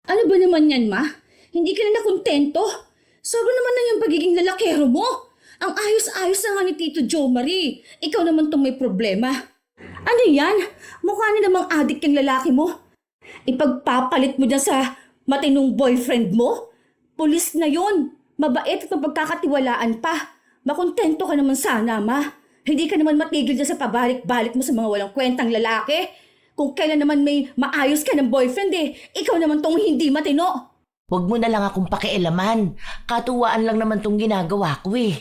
Ano ba naman yan, ma? Hindi ka na nakontento? Sobra naman na yung pagiging lalakero mo. Ang ayos-ayos na nga ni Tito Joe Marie. Ikaw naman tong may problema. Ano yan? Mukha na namang adik yung lalaki mo. Ipagpapalit mo dyan sa matinong boyfriend mo? Pulis na yun. Mabait at mapagkakatiwalaan pa. Makontento ka naman sana, ma. Hindi ka naman matigil dyan sa pabalik-balik mo sa mga walang kwentang lalaki. Kung kailan naman may maayos ka ng boyfriend ikaw naman tong hindi matino. Huwag mo na lang akong pakialaman. Katuwaan lang naman tong ginagawa ko eh.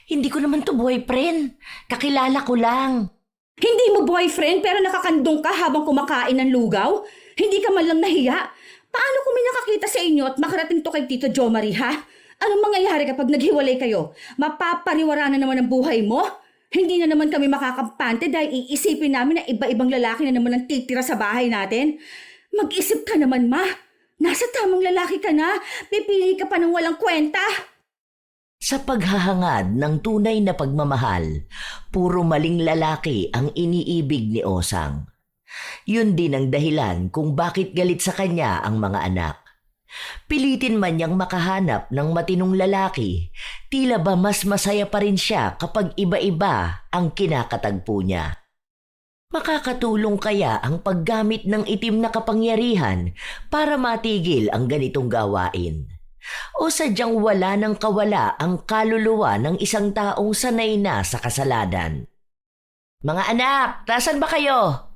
Hindi ko naman to boyfriend. Kakilala ko lang. Hindi mo boyfriend pero nakakandong ka habang kumakain ng lugaw? Hindi ka man lang nahiya? Paano kung may nakakita sa inyo at makarating to kay Tito Joe Marie, ha? Anong mangyayari kapag naghiwalay kayo? Mapapariwara na naman ang buhay mo? Hindi na naman kami makakampante dahil iisipin namin na iba-ibang lalaki na naman ang titira sa bahay natin. Mag-isip ka naman, ma. Nasa tamang lalaki ka na. Pipili ka pa ng walang kwenta. Sa paghahangad ng tunay na pagmamahal, puro maling lalaki ang iniibig ni Osang. Yun din ang dahilan kung bakit galit sa kanya ang mga anak. Pilitin man niyang makahanap ng matinong lalaki, tila ba mas masaya pa rin siya kapag iba-iba ang kinakatagpo niya. Makakatulong kaya ang paggamit ng itim na kapangyarihan para matigil ang ganitong gawain? O sadyang wala ng kawala ang kaluluwa ng isang taong sanay na sa kasalanan? Mga anak, tasan ba kayo?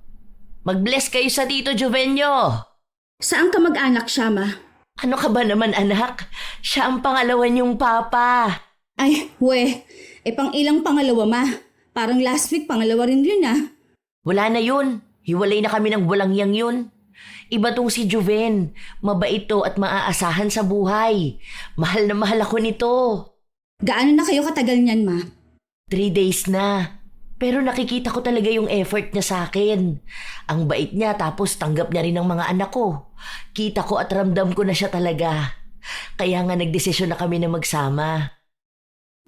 Mag-bless kayo sa Tito Jovenyo. Saan ka mag-anak siya, ma? Ano ka ba naman anak? Siya ang pangalawa niyong papa. Ay, pang ilang pangalawa, ma? Parang last week pangalawa rin yun, Wala na yun. Hiwalay na kami ng walang yang yun. Iba tong si Juven. Mabait to at maaasahan sa buhay. Mahal na mahal ako nito. Gaano na kayo katagal niyan, ma? 3 days na. Pero nakikita ko talaga yung effort niya sa akin. Ang bait niya tapos tanggap niya rin ng mga anak ko. Kita ko at ramdam ko na siya talaga. Kaya nga nagdesisyon na kami na magsama.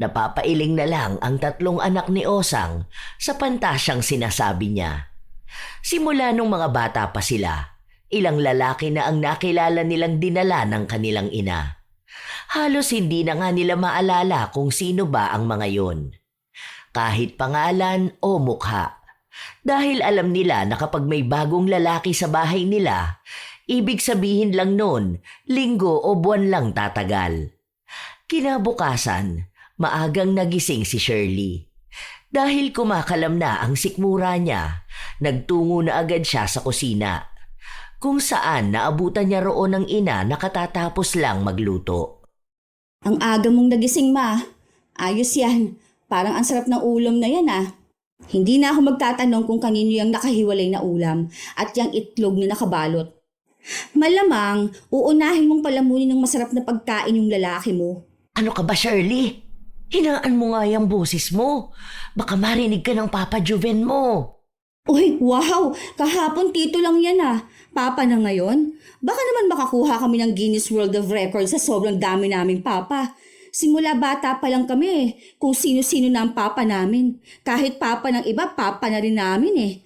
Napapailing na lang ang 3 anak ni Osang sa pantasyang sinasabi niya. Simula nung mga bata pa sila, ilang lalaki na ang nakilala nilang dinala ng kanilang ina. Halos hindi na nga nila maalala kung sino ba ang mga yon. Kahit pangalan o mukha. Dahil alam nila na kapag may bagong lalaki sa bahay nila, ibig sabihin lang nun, linggo o buwan lang tatagal. Kinabukasan, maagang nagising si Shirley. Dahil kumakalam na ang sikmura niya, nagtungo na agad siya sa kusina, kung saan naabutan niya roon ng ina na katatapos lang magluto. Ang aga mong nagising, ma. Ayos yan. Parang ang sarap ng ulam na yan, Hindi na ako magtatanong kung kanino yung nakahiwalay na ulam at yung itlog na nakabalot. Malamang, uunahin mong palamunin ng masarap na pagkain yung lalaki mo. Ano ka ba, Shirley? Hinaan mo nga yung boses mo. Baka marinig ka ng Papa Juven mo. Uy, wow! Kahapon tito lang yan, Papa na ngayon? Baka naman makakuha kami ng Guinness World of Records sa sobrang dami naming papa. Simula bata pa lang kami kung sino-sino na ang papa namin. Kahit papa ng iba, papa na rin namin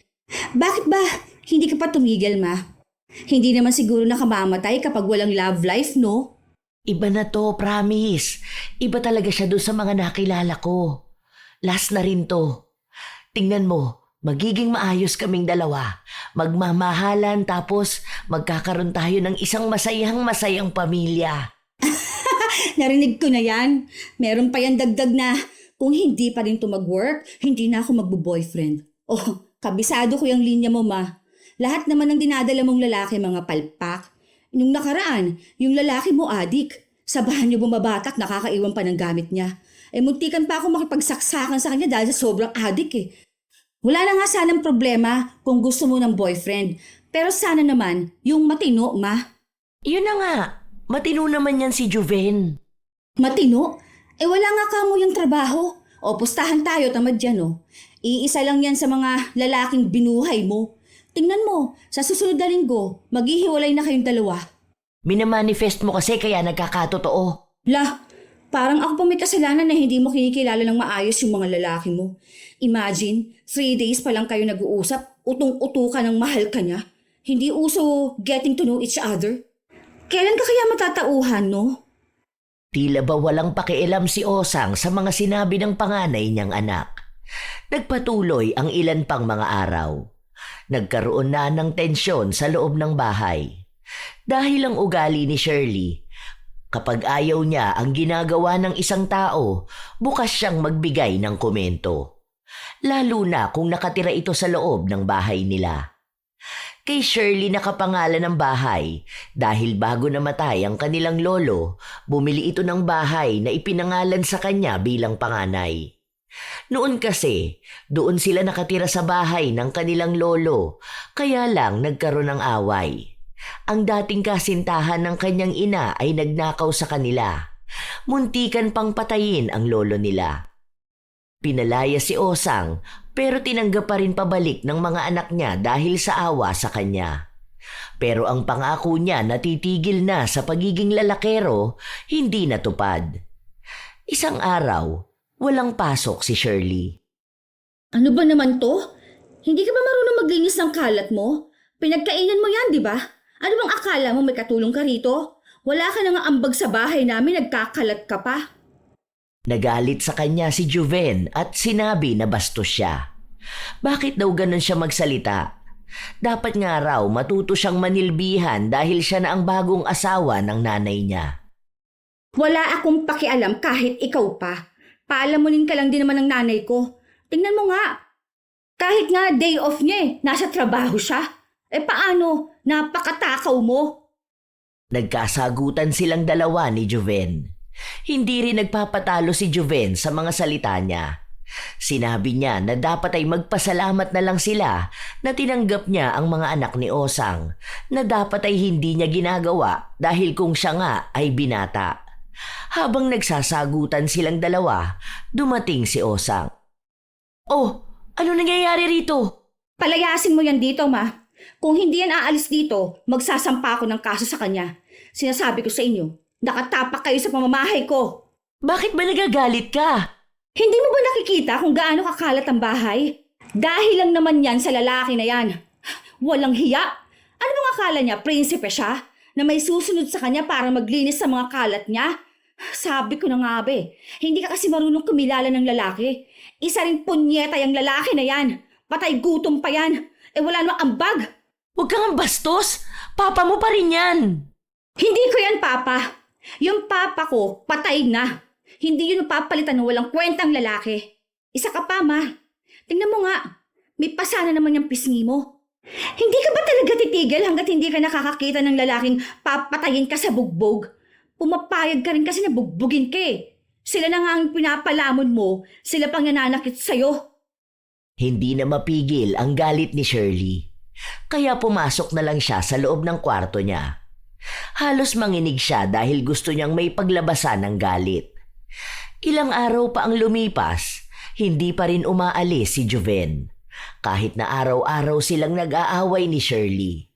Bakit ba hindi ka pa tumigil, ma? Hindi naman siguro nakamamatay kapag walang love life, no? Iba na to, promise. Iba talaga siya doon sa mga nakilala ko. Last na rin to. Tingnan mo, magiging maayos kaming dalawa. Magmamahalan tapos magkakaroon tayo ng isang masayang pamilya. Narinig ko na yan. Meron pa yan dagdag na kung hindi pa rin to mag-work, hindi na ako magbo-boyfriend. Oh, kabisado ko yung linya mo, ma. Lahat naman ng dinadala mong lalaki mga palpak. Nung nakaraan, yung lalaki mo adik. Sabahan niyo bumabatak, nakakaiwan pa ng gamit niya. Muntikan pa ako makipagsaksakan sa kanya dahil sa sobrang adik Wala na nga sanang problema kung gusto mo ng boyfriend. Pero sana naman, yung matino, ma. Yun na nga, matino naman yan si Juven. Matino? Wala nga kamo yung trabaho. O pustahan tayo, tamad yan Iisa lang yan sa mga lalaking binuhay mo. Tingnan mo, sa susunod na linggo, maghihiwalay na kayong dalawa. Minamanifest mo kasi kaya nagkakatotoo. Lah, parang ako pa may kasalanan na hindi mo kinikilala ng maayos yung mga lalaki mo. Imagine, 3 days pa lang kayo nag-uusap, utong-uto ka ng mahal ka niya. Hindi uso getting to know each other. Kailan ka kaya matatauhan, no? Tila ba walang pakialam si Osang sa mga sinabi ng panganay niyang anak. Nagpatuloy ang ilan pang mga araw. Nagkaroon na ng tensyon sa loob ng bahay. Dahil ang ugali ni Shirley, kapag ayaw niya ang ginagawa ng isang tao, bukas siyang magbigay ng komento. Lalo na kung nakatira ito sa loob ng bahay nila. Kay Shirley nakapangalan ng bahay dahil bago namatay ang kanilang lolo, bumili ito ng bahay na ipinangalan sa kanya bilang panganay. Noon kasi, doon sila nakatira sa bahay ng kanilang lolo, kaya lang nagkaroon ng away. Ang dating kasintahan ng kanyang ina ay nagnakaw sa kanila. Muntikan pang patayin ang lolo nila. Pinalaya si Osang pero tinanggap pa rin pabalik ng mga anak niya dahil sa awa sa kanya. Pero ang pangako niya na titigil na sa pagiging lalakero, hindi natupad. Isang araw, walang pasok si Shirley. Ano ba naman to? Hindi ka ba marunong maglinis ng kalat mo? Pinagkainan mo yan, di ba? Ano bang akala mo may katulong ka rito? Wala ka na nga ambag sa bahay namin, nagkakalat ka pa. Nagalit sa kanya si Juven at sinabi na bastos siya. Bakit daw ganun siya magsalita? Dapat nga raw matuto siyang manilbihan dahil siya na ang bagong asawa ng nanay niya. Wala akong pakialam kahit ikaw pa. Paalamunin ka lang din naman ng nanay ko. Tingnan mo nga. Kahit nga day off niya nasa trabaho siya. Paano? Napakatakaw mo. Nagkasagutan silang dalawa ni Juven. Hindi rin nagpapatalo si Juven sa mga salita niya. Sinabi niya na dapat ay magpasalamat na lang sila na tinanggap niya ang mga anak ni Osang, na dapat ay hindi niya ginagawa dahil kung siya nga ay binata. Habang nagsasagutan silang dalawa, dumating si Osang. Oh, ano nangyayari rito? Palayasin mo yan dito, ma. Kung hindi yan aalis dito, magsasampa ako ng kaso sa kanya. Sinasabi ko sa inyo, nakatapak kayo sa pamamahay ko. Bakit ba nagagalit ka? Hindi mo ba nakikita kung gaano kakalat ang bahay? Dahil lang naman yan sa lalaki na yan. Walang hiya. Ano bang akala niya, prinsipe siya? Na may susunod sa kanya para maglinis sa mga kalat niya? Sabi ko na nga be, hindi ka kasi marunong kumilala ng lalaki. Isa rin punyeta yung lalaki na yan. Patay gutom pa yan. Wala namang ambag. Huwag kang bastos! Papa mo pa rin yan! Hindi ko yan, Papa. Yung Papa ko, patay na. Hindi yun papalitan ng walang kwentang lalaki. Isa ka pa, ma. Tingnan mo nga. May pasana naman yung pisngi mo. Hindi ka ba talaga titigil hanggat hindi ka nakakakita ng lalaking papatayin ka sa bugbog? Pumapayag ka rin kasi na bugbugin ka eh. Sila na nga ang pinapalamon mo, sila pang nananakit sa'yo. Hindi na mapigil ang galit ni Shirley. Kaya pumasok na lang siya sa loob ng kwarto niya. Halos manginig siya dahil gusto niyang may paglabasan ng galit. Ilang araw pa ang lumipas, hindi pa rin umaalis si Juven. Kahit na araw-araw silang nag-aaway ni Shirley.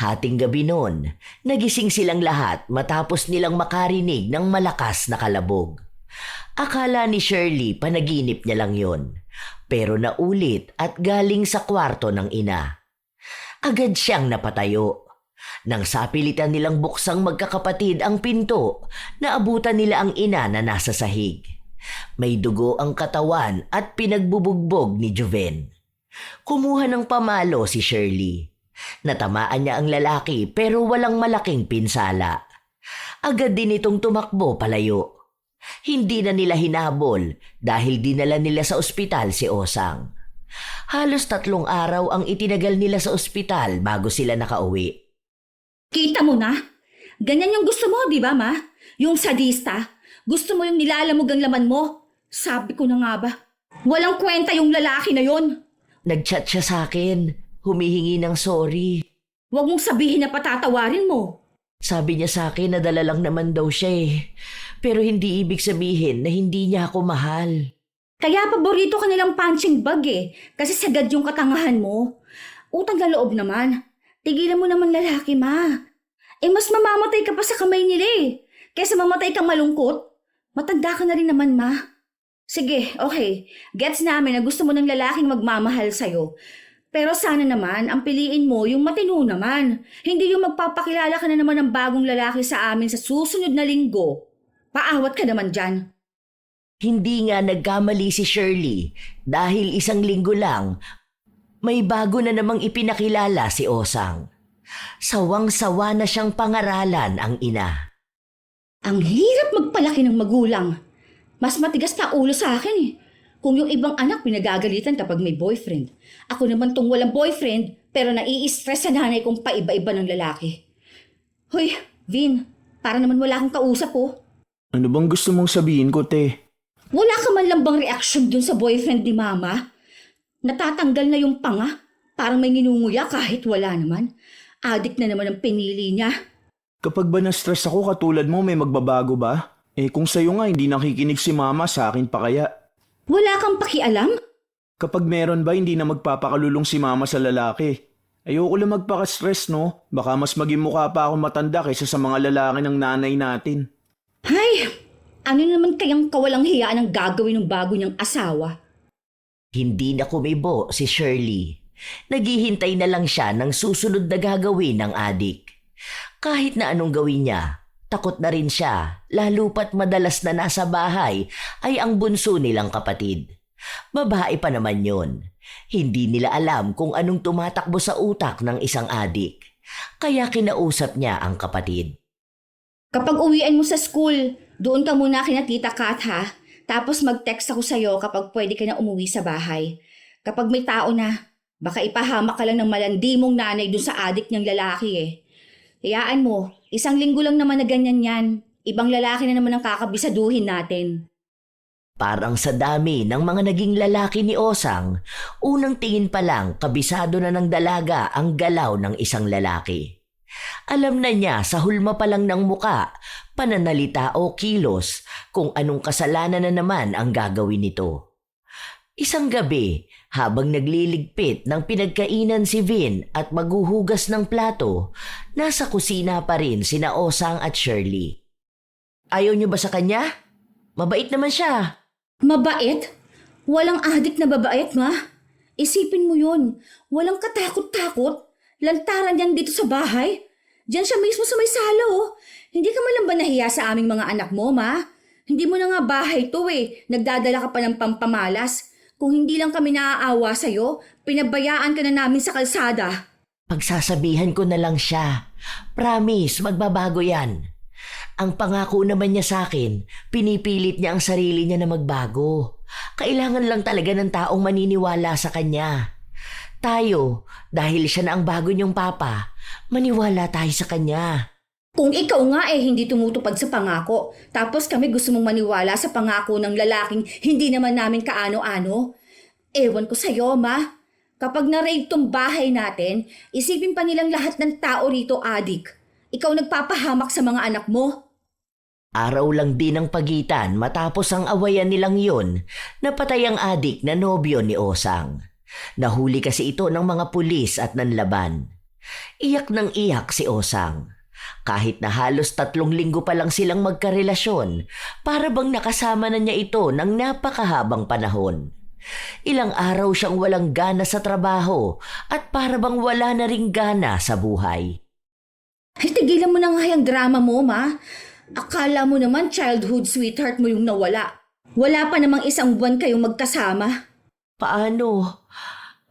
Hating gabi noon, nagising silang lahat matapos nilang makarinig ng malakas na kalabog. Akala ni Shirley panaginip niya lang yon, pero naulit at galing sa kwarto ng ina. Agad siyang napatayo. Nang sapilitan nilang buksang magkakapatid ang pinto, naabutan nila ang ina na nasa sahig. May dugo ang katawan at pinagbubugbog ni Juven. Kumuha ng pamalo si Shirley. Natamaan niya ang lalaki pero walang malaking pinsala. Agad din itong tumakbo palayo. Hindi na nila hinabol dahil dinala nila sa ospital si Osang. Halos 3 araw ang itinagal nila sa ospital bago sila nakauwi. Kita mo na? Ganyan yung gusto mo, di ba, ma? Yung sadista. Gusto mo yung nilalamog ang laman mo. Sabi ko na nga ba? Walang kwenta yung lalaki na yon. Nag-chat siya sa akin. Humihingi ng sorry. Huwag mong sabihin na patatawarin mo. Sabi niya sa akin na dala lang naman daw siya eh. Pero hindi ibig sabihin na hindi niya ako mahal. Kaya paborito ka nilang punching bag eh. Kasi sagad yung katangahan mo. Utang na loob naman. Tigilan mo naman lalaki, ma. Mas mamamatay ka pa sa kamay nila eh. Kaysa mamatay kang malungkot. Matanda ka na rin naman, ma. Sige, okay. Gets namin na gusto mo ng lalaking magmamahal sa'yo. Pero sana naman, ang piliin mo yung matino naman. Hindi yung magpapakilala ka na naman ng bagong lalaki sa amin sa susunod na linggo. Paawat ka naman dyan. Hindi nga nagkamali si Shirley dahil isang linggo lang, may bago na namang ipinakilala si Osang. Sawang-sawa na siyang pangaralan ang ina. Ang hirap magpalaki ng magulang. Mas matigas na ulo sa akin eh. Kung yung ibang anak pinagagalitan kapag may boyfriend. Ako naman tong walang boyfriend pero nai-stress sa nanay kong paiba-iba ng lalaki. Hoy, Vin, para naman wala akong kausap oh. Ano bang gusto mong sabihin ko, te? Wala ka man lang bang reaction dun sa boyfriend ni Mama? Natatanggal na yung panga. Parang may nginunguya kahit wala naman. Adik na naman ang pinili niya. Kapag ba na-stress ako katulad mo, may magbabago ba? Kung sa'yo nga hindi nakikinig si mama, sa akin pa kaya? Wala kang pakialam? Kapag meron ba, hindi na magpapakalulong si mama sa lalaki. Ayoko lang magpaka-stress, no? Baka mas maging mukha pa ako matanda kaysa sa mga lalaki ng nanay natin. Ay, ano naman kayang kawalang hiyaan ang gagawin ng bago niyang asawa? Hindi na kumibo si Shirley. Naghihintay na lang siya ng susunod na gagawin ng adik. Kahit na anong gawin niya, takot na rin siya, lalo pat madalas na nasa bahay ay ang bunso nilang kapatid. Babae pa naman yun. Hindi nila alam kung anong tumatakbo sa utak ng isang adik. Kaya kinausap niya ang kapatid. Kapag uwian mo sa school, doon ka muna kina Tita Kat ha. Tapos mag-text ako sa'yo kapag pwede ka na umuwi sa bahay. Kapag may tao na, baka ipahamak ka lang ng malandi mong nanay dun sa adik niyang lalaki eh. Hayaan mo, isang linggo lang naman na ganyan yan. Ibang lalaki na naman ang kakabisaduhin natin. Parang sa dami ng mga naging lalaki ni Osang, unang tingin pa lang kabisado na ng dalaga ang galaw ng isang lalaki. Alam na niya sa hulma pa lang ng muka, pananalita o kilos kung anong kasalanan na naman ang gagawin nito. Isang gabi, habang nagliligpit ng pinagkainan si Vin at maghuhugas ng plato, nasa kusina pa rin sina Osang at Shirley. Ayaw niyo ba sa kanya? Mabait naman siya. Mabait? Walang adik na babait, ma. Isipin mo yun. Walang katakot-takot. Lantaran yan dito sa bahay. Diyan siya mismo sa may sala, oh. Hindi ka man lang ba nahiya sa aming mga anak mo, ma? Hindi mo na nga bahay to eh. Nagdadala ka pa ng pampamalas. Kung hindi lang kami naaawa sa'yo, pinabayaan ka na namin sa kalsada. Pagsasabihan ko na lang siya. Promise, magbabago yan. Ang pangako naman niya sa akin, pinipilit niya ang sarili niya na magbago. Kailangan lang talaga ng taong maniniwala sa kanya. Tayo, dahil siya na ang bago niyong papa, maniwala tayo sa kanya. Kung ikaw nga hindi tumutupad sa pangako, tapos kami gusto mong maniwala sa pangako ng lalaking hindi naman namin kaano-ano, ewan ko sa'yo, ma. Kapag na-raid tong bahay natin, isipin pa nilang lahat ng tao rito adik. Ikaw nagpapahamak sa mga anak mo. Araw lang din ang pagitan matapos ang awayan nilang yun, napatay ang adik na nobyo ni Osang. Nahuli kasi ito ng mga pulis at nanlaban. Iyak ng iyak si Osang. Kahit na halos 3 linggo pa lang silang magkarelasyon, para bang nakasama na niya ito ng napakahabang panahon. Ilang araw siyang walang gana sa trabaho at para bang wala na ring gana sa buhay. Ay, tigilan mo na nga yung drama mo, ma. Akala mo naman childhood sweetheart mo yung nawala. Wala pa namang 1 buwan kayong magkasama. Paano?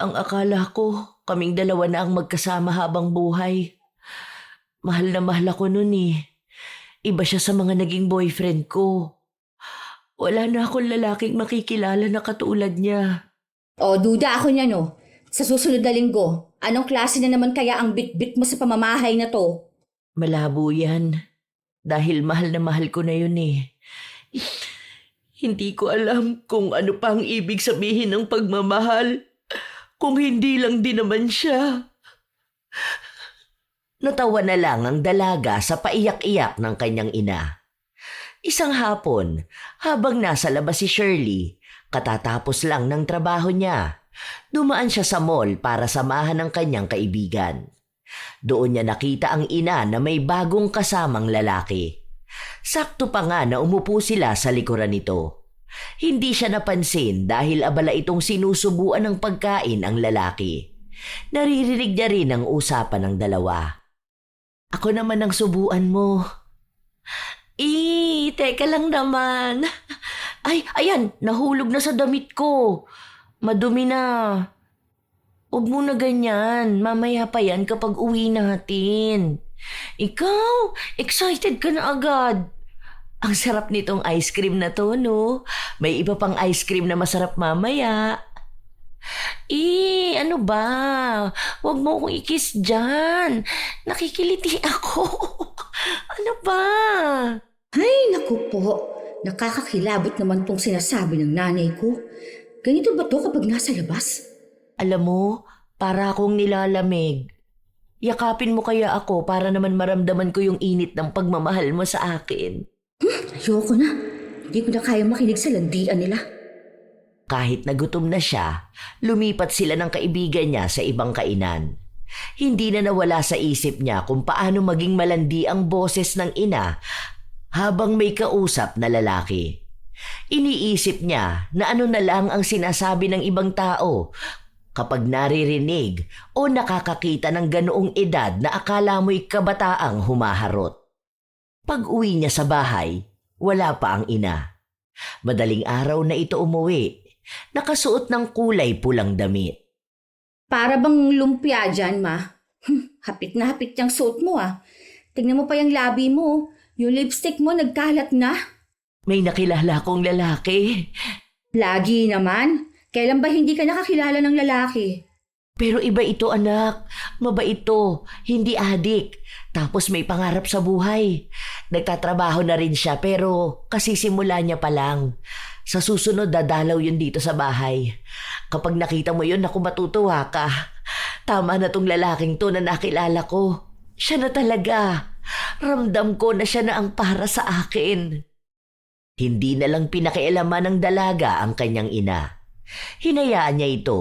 Ang akala ko, kaming dalawa na ang magkasama habang buhay. Mahal na mahal ako nun eh. Iba siya sa mga naging boyfriend ko. Wala na akong lalaking makikilala na katulad niya. O, duda ako niya, no? Sa susunod na linggo, anong klase na naman kaya ang bit-bit mo sa pamamahay na to? Malabo yan. Dahil mahal na mahal ko na yun eh. Hindi ko alam kung ano pa ang ibig sabihin ng pagmamahal. Kung hindi lang din naman siya. Natawa na lang ang dalaga sa paiyak-iyak ng kanyang ina. Isang hapon, habang nasa labas si Shirley, katatapos lang ng trabaho niya, dumaan siya sa mall para samahan ang kanyang kaibigan. Doon niya nakita ang ina na may bagong kasamang lalaki. Sakto pa nga na umupo sila sa likuran nito. Hindi siya napansin dahil abala itong sinusubuan ng pagkain ang lalaki. Naririnig niya rin ang usapan ng dalawa. Ako naman ang subuan mo. Teka lang naman. Ay, ayan, nahulog na sa damit ko. Madumi na. Huwag mo na ganyan. Mamaya pa yan kapag uwi natin. Ikaw, excited ka na agad. Ang sarap nitong ice cream na to, no? May iba pang ice cream na masarap mamaya. Ano ba? Huwag mo akong ikis dyan. Nakikiliti ako. Ano ba? Ay, naku po. Nakakakilabot naman tong sinasabi ng nanay ko. Ganito ba to kapag nasa labas? Alam mo, para akong nilalamig. Yakapin mo kaya ako para naman maramdaman ko yung init ng pagmamahal mo sa akin. Ayoko na. Hindi ko na kaya makinig sa landian nila. Kahit nagutom na siya, lumipat sila ng kaibigan niya sa ibang kainan. Hindi na nawala sa isip niya kung paano maging malandi ang boses ng ina habang may kausap na lalaki. Iniisip niya na ano na lang ang sinasabi ng ibang tao kapag naririnig o nakakakita ng ganoong edad na akala mo'y kabataang humaharot. Pag-uwi niya sa bahay, wala pa ang ina. Madaling araw na ito umuwi, nakasuot ng kulay pulang damit. Para bang lumpia dyan, ma. Hapit na hapit yung suot mo, ah. Tingnan mo pa yung labi mo. Yung lipstick mo nagkalat na. May nakilala kong lalaki. Lagi naman. Kailan ba hindi ka nakakilala ng lalaki? Pero iba ito, anak. Mabait ito, hindi adik. Tapos may pangarap sa buhay. Nagtatrabaho na rin siya pero kasisimula niya pa lang. Sa susunod dadalaw yun dito sa bahay. Kapag nakita mo yun, naku, matutuwa ka. Tama na tong lalaking to na nakilala ko. Siya na talaga. Ramdam ko na siya na ang para sa akin. Hindi na lang pinakialaman ng dalaga ang kanyang ina. Hinayaan niya ito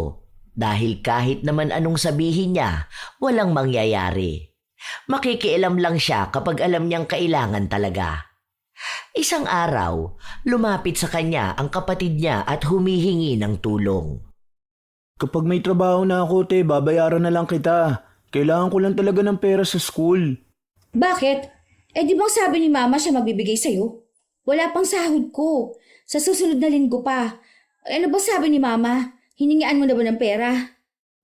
dahil kahit naman anong sabihin niya, walang mangyayari. Makikialam lang siya kapag alam niyang kailangan talaga. Isang araw, lumapit sa kanya ang kapatid niya at humihingi ng tulong. Kapag may trabaho na ako, te, babayaran na lang kita. Kailangan ko lang talaga ng pera sa school. Bakit? Di bang sabi ni mama siya magbibigay sa'yo? Wala pang sahod ko. Sa susunod na linggo pa. Ano ba sabi ni mama? Hiningian mo na ba ng pera?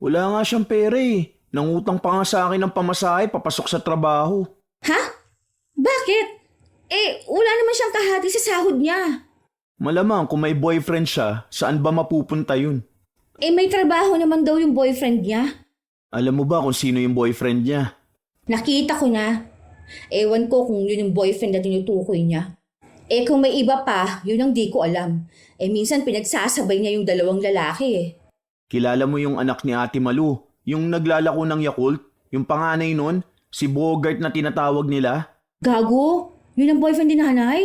Wala nga siyang pera eh. Nangutang pa nga sa akin ng pamasahe papasok sa trabaho. Ha? Bakit? Wala naman siyang kahati sa sahod niya. Malamang kung may boyfriend siya, saan ba mapupunta yun? May trabaho naman daw yung boyfriend niya. Alam mo ba kung sino yung boyfriend niya? Nakita ko na. Ewan ko kung yun yung boyfriend na tinutukoy niya. Kung may iba pa, yun ang di ko alam. Minsan pinagsasabay niya yung dalawang lalaki eh. Kilala mo yung anak ni Ate Malu, yung naglalako ng Yakult, yung panganay nun, si Bogart na tinatawag nila? Gago? Yun ang boyfriend ni nanay?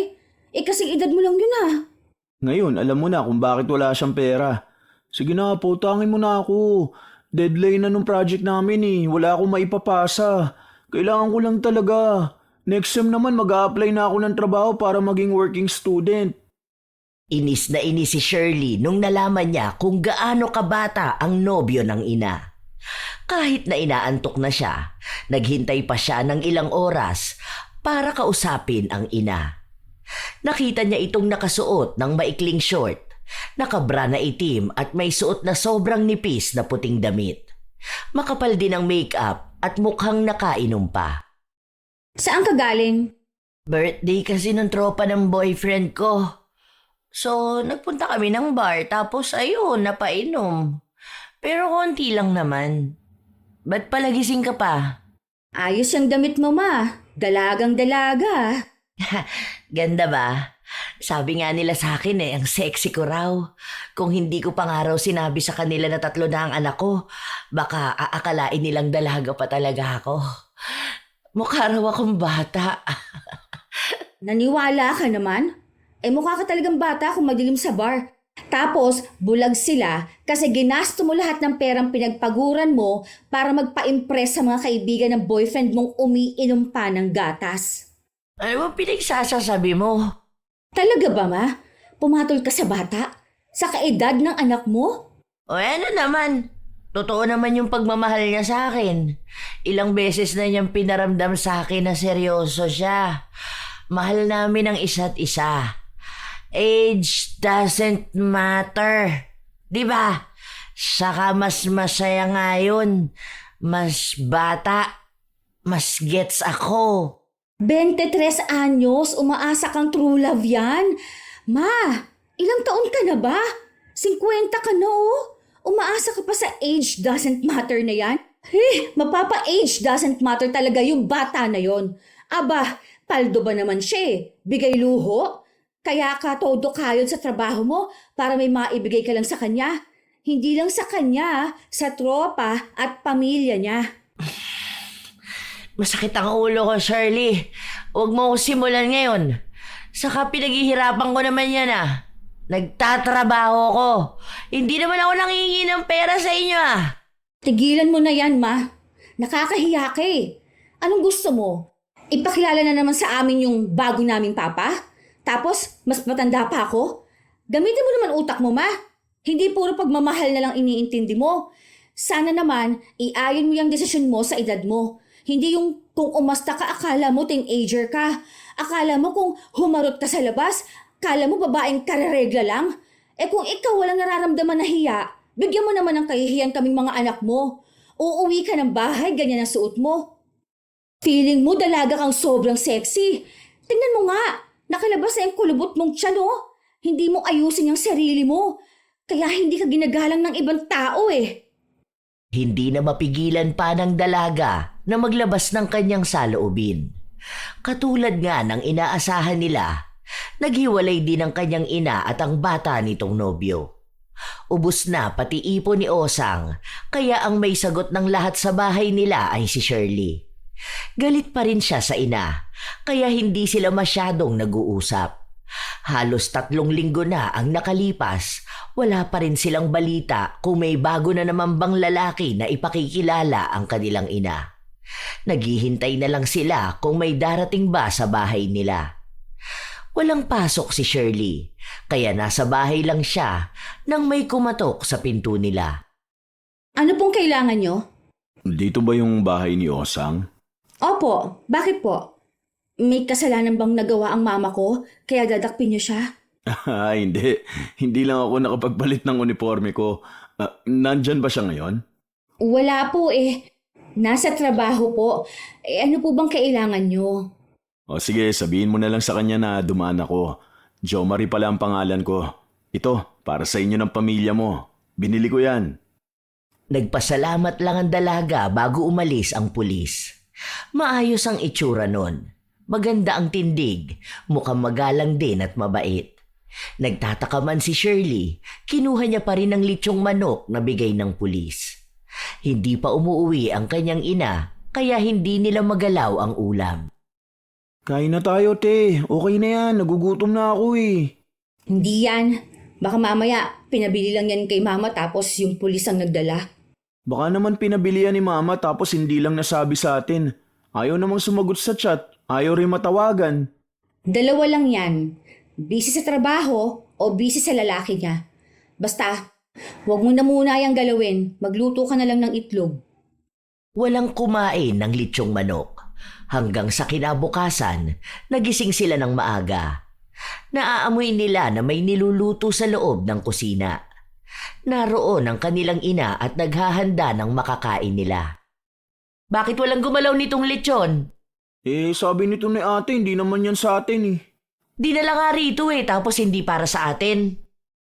Kasing edad mo lang yun ah. Ngayon, alam mo na kung bakit wala siyang pera. Sige na, pautangin mo na ako. Deadline na nung project namin eh. Wala akong maipapasa. Kailangan ko lang talaga. Next sem naman mag-a-apply na ako ng trabaho para maging working student. Inis na inis si Shirley nung nalaman niya kung gaano kabata ang nobyo ng ina. Kahit na inaantok na siya, naghintay pa siya ng ilang oras para kausapin ang ina. Nakita niya itong nakasuot ng maikling short, nakabra na itim at may suot na sobrang nipis na puting damit. Makapal din ang makeup at mukhang nakainom pa. Saan ka galing? Birthday kasi ng tropa ng boyfriend ko. So, nagpunta kami ng bar tapos ayun, napainom. Pero konti lang naman. Ba't palagising ka pa? Ayos yung damit mo ma. Dalagang dalaga. Ganda ba? Sabi nga nila sa akin ang sexy ko raw. Kung hindi ko pa nga raw sinabi sa kanila na 3 na ang anak ko, baka aakalain nilang dalaga pa talaga ako. Mukha raw akong bata. Naniwala ka naman? Mukha ka talagang bata kung madilim sa bar. Tapos, bulag sila kasi ginasto mo lahat ng perang pinagpaguran mo para magpa-impress sa mga kaibigan ng boyfriend mong umiinom pa ng gatas. Ano ba pinagsasasabi mo? Talaga ba ma? Pumatol ka sa bata? Sa kaedad ng anak mo? O ano naman? Totoo naman yung pagmamahal niya sa akin. Ilang beses na niyang pinaramdam sa akin na seryoso siya. Mahal namin ang isa't isa. Age doesn't matter. Di ba? Saka mas masaya nga yun. Mas bata. Mas gets ako. 23 anyos, umaasa kang true love yan. Ma, ilang taon ka na ba? 50 ka na oh. Umaasa ka pa sa age doesn't matter na yan? Mapapa-age doesn't matter talaga yung bata na yon. Aba, paldo ba naman siya eh? Bigay luho? Kaya ka todo kayod sa trabaho mo para may maibigay ka lang sa kanya. Hindi lang sa kanya, sa tropa at pamilya niya. Masakit ang ulo ko, Shirley. Huwag mo ko simulan ngayon. Saka pinaghihirapan ko naman yan ah. Nagtatrabaho ko. Hindi naman ako nangingi ng pera sa inyo ah. Tigilan mo na yan, ma. Nakakahiya ka eh. Anong gusto mo? Ipakilala na naman sa amin yung bago naming papa? Tapos, mas matanda pa ako? Gamitin mo naman utak mo, ma. Hindi puro pagmamahal na lang iniintindi mo. Sana naman, iayon mo yung desisyon mo sa edad mo. Hindi yung kung umasta ka, akala mo teenager ka. Akala mo kung humarot ka sa labas, akala mo babaeng kararegla lang. Eh kung ikaw walang nararamdaman na hiya, bigyan mo naman ng kahihiyan kaming mga anak mo. Uuwi ka ng bahay, ganyan ang suot mo. Feeling mo dalaga kang sobrang sexy. Tingnan mo nga, nakalabas na yung kulubot mong tiyan, oh. Hindi mo ayusin yung sarili mo. Kaya hindi ka ginagalang ng ibang tao eh. Hindi na mapigilan pa ng dalaga na maglabas ng kanyang saloobin. Katulad nga ng inaasahan nila, naghiwalay din ang kanyang ina at ang bata nitong nobyo. Ubus na pati ipon ni Osang, kaya ang may sagot ng lahat sa bahay nila ay si Shirley. Galit pa rin siya sa ina, kaya hindi sila masyadong nag-uusap. Halos 3 linggo na ang nakalipas, wala pa rin silang balita kung may bago na naman bang lalaki na ipakikilala ang kanilang ina. Naghihintay na lang sila kung may darating ba sa bahay nila. Walang pasok si Shirley, kaya nasa bahay lang siya nang may kumatok sa pinto nila. Ano pong kailangan nyo? Dito ba yung bahay ni Osang? Opo, bakit po? May kasalanan bang nagawa ang mama ko kaya dadakpin niyo siya? Hindi. Hindi lang ako nakapagpalit ng uniforme ko. Nandyan ba siya ngayon? Wala po eh. Nasa trabaho po. Ano po bang kailangan nyo? O sige, sabihin mo na lang sa kanya na dumaan ako. Jo Marie pala ang pangalan ko. Ito, para sa inyo ng pamilya mo. Binili ko yan. Nagpasalamat lang ang dalaga bago umalis ang pulis. Maayos ang itsura nun. Maganda ang tindig, mukhang magalang din at mabait. Nagtataka man si Shirley, kinuha niya pa rin ang litsong manok na bigay ng pulis. Hindi pa umuwi ang kanyang ina, kaya hindi nila magalaw ang ulam. Kain na tayo, te. Okay na yan. Nagugutom na ako eh. Hindi yan. Baka mamaya pinabili lang yan kay mama tapos yung pulis ang nagdala. Baka naman pinabilihan ni mama tapos hindi lang nasabi sa atin. Ayaw namang sumagot sa chat. Ayaw rin matawagan. 2 lang yan. Busy sa trabaho o busy sa lalaki niya. Basta, huwag mo na muna yung galawin. Magluto ka na lang ng itlog. Walang kumain ng litsong manok. Hanggang sa kinabukasan, nagising sila ng maaga. Naaamoy nila na may niluluto sa loob ng kusina. Naroon ang kanilang ina at naghahanda ng makakain nila. Bakit walang gumalaw nitong lechon? Sabi nito ni ate, hindi naman yan sa atin eh. Dinala nga rito tapos hindi para sa atin.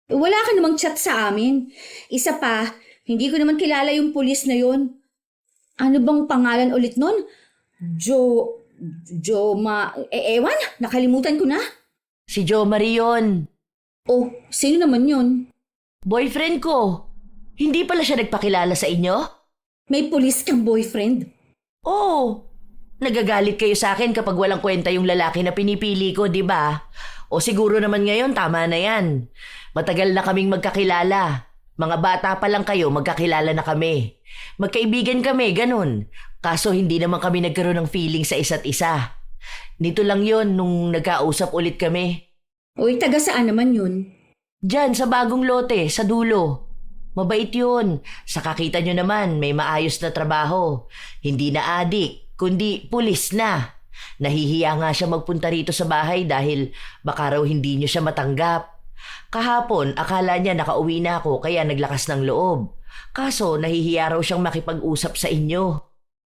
Wala ka namang chat sa amin. Isa pa, hindi ko naman kilala yung pulis na yon. Ano bang pangalan ulit nun? Ewan, nakalimutan ko na. Si Jo Marie yun. Oh, sino naman yun? Boyfriend ko. Hindi pala siya nagpakilala sa inyo? May pulis kang boyfriend? Oo. Nagagalit kayo sa akin kapag walang kwenta yung lalaki na pinipili ko, di ba? O siguro naman ngayon, tama na yan. Matagal na kaming magkakilala. Mga bata pa lang kayo, magkakilala na kami. Magkaibigan kami, ganun. Kaso hindi naman kami nagkaroon ng feeling sa isa't isa. Nito lang yon nung nagkausap ulit kami. Uy, taga saan naman yun? Diyan, sa bagong lote, sa dulo. Mabait yun. Sa kakita nyo naman, may maayos na trabaho. Hindi na adik, kundi pulis na. Nahihiya nga siya magpunta rito sa bahay dahil baka raw hindi nyo siya matanggap. Kahapon, akala niya nakauwi na ako kaya naglakas ng loob. Kaso, nahihiya raw siyang makipag-usap sa inyo.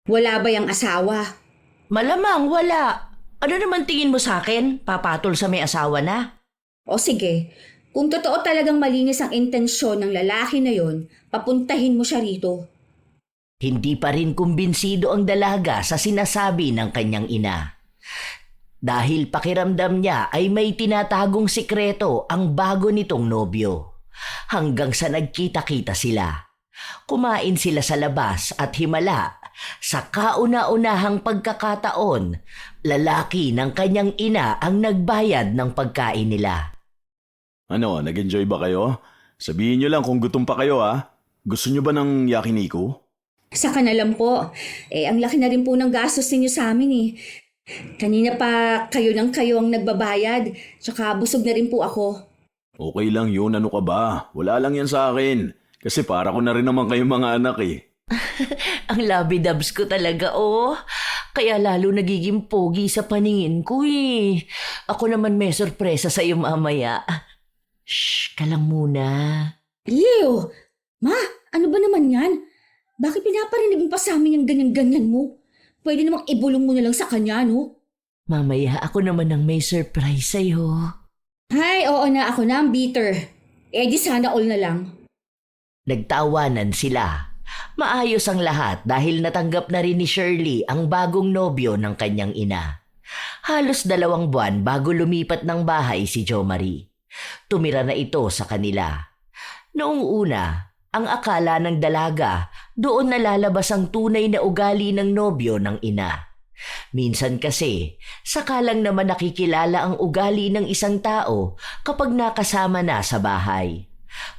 Wala ba yung asawa? Malamang wala. Ano naman tingin mo sa akin? Papatol sa may asawa na? O sige, kung totoo talagang malinis ang intensyon ng lalaki na yon, papuntahin mo siya rito. Hindi pa rin kumbinsido ang dalaga sa sinasabi ng kanyang ina. Dahil pakiramdam niya ay may tinatagong sikreto ang bago nitong nobyo. Hanggang sa nagkita-kita sila. Kumain sila sa labas at himala. Sa kauna-unahang pagkakataon, lalaki ng kanyang ina ang nagbayad ng pagkain nila. Ano, nag-enjoy ba kayo? Sabihin nyo lang kung gutom pa kayo ha. Gusto nyo ba ng yakiniku? Saka na lang po. Ang laki na rin po ng gastos ninyo sa amin eh. Kanina pa kayo ang nagbabayad. Tsaka busog na rin po ako. Okay lang yun, ano ka ba? Wala lang yan sa akin. Kasi para ko na rin naman kayong mga anak eh. Ang labidabs ko talaga, oh. Kaya lalo nagiging pogi sa paningin ko eh. Ako naman may sorpresa sa iyo mamaya. Shh, ka lang muna. Leo! Ma, ano ba naman yan? Bakit pinaparinig mo pa sa amin yung ganyan-ganyan mo? Pwede namang ibulong mo na lang sa kanya, no? Mamaya ako naman ang may surprise sa'yo. Ay, oo na, ako na ang bitter. Di sana all na lang. Nagtawanan sila. Maayos ang lahat dahil natanggap na rin ni Shirley ang bagong nobyo ng kanyang ina. Halos 2 buwan bago lumipat ng bahay si Jo Marie. Tumira na ito sa kanila. Noong una, ang akala ng dalaga, doon nalalabas ang tunay na ugali ng nobyo ng ina. Minsan kasi, saka lang naman nakikilala ang ugali ng isang tao kapag nakasama na sa bahay.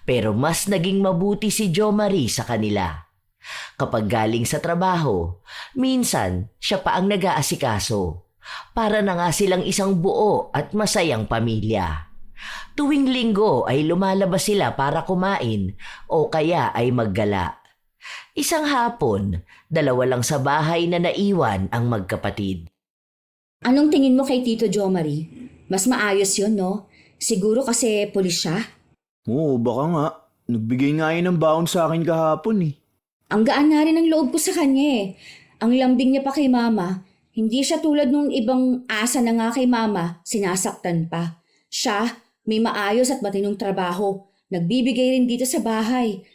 Pero mas naging mabuti si Jo Marie sa kanila. Kapag galing sa trabaho, minsan siya pa ang nag-aasikaso. Para na nga silang isang buo at masayang pamilya. Tuwing linggo ay lumalabas sila para kumain o kaya ay maggala. Isang hapon, 2 lang sa bahay na naiwan ang magkapatid. Anong tingin mo kay Tito Jo Marie? Mas maayos yun, no? Siguro kasi pulis siya. Oo, baka nga. Nagbigay nga yun ng baon sa akin kahapon eh. Ang gaan nga rin ang loob ko sa kanya eh. Ang lambing niya pa kay mama, hindi siya tulad nung ibang asa na nga kay mama, sinasaktan pa. Siya, may maayos at matinong trabaho. Nagbibigay rin dito sa bahay.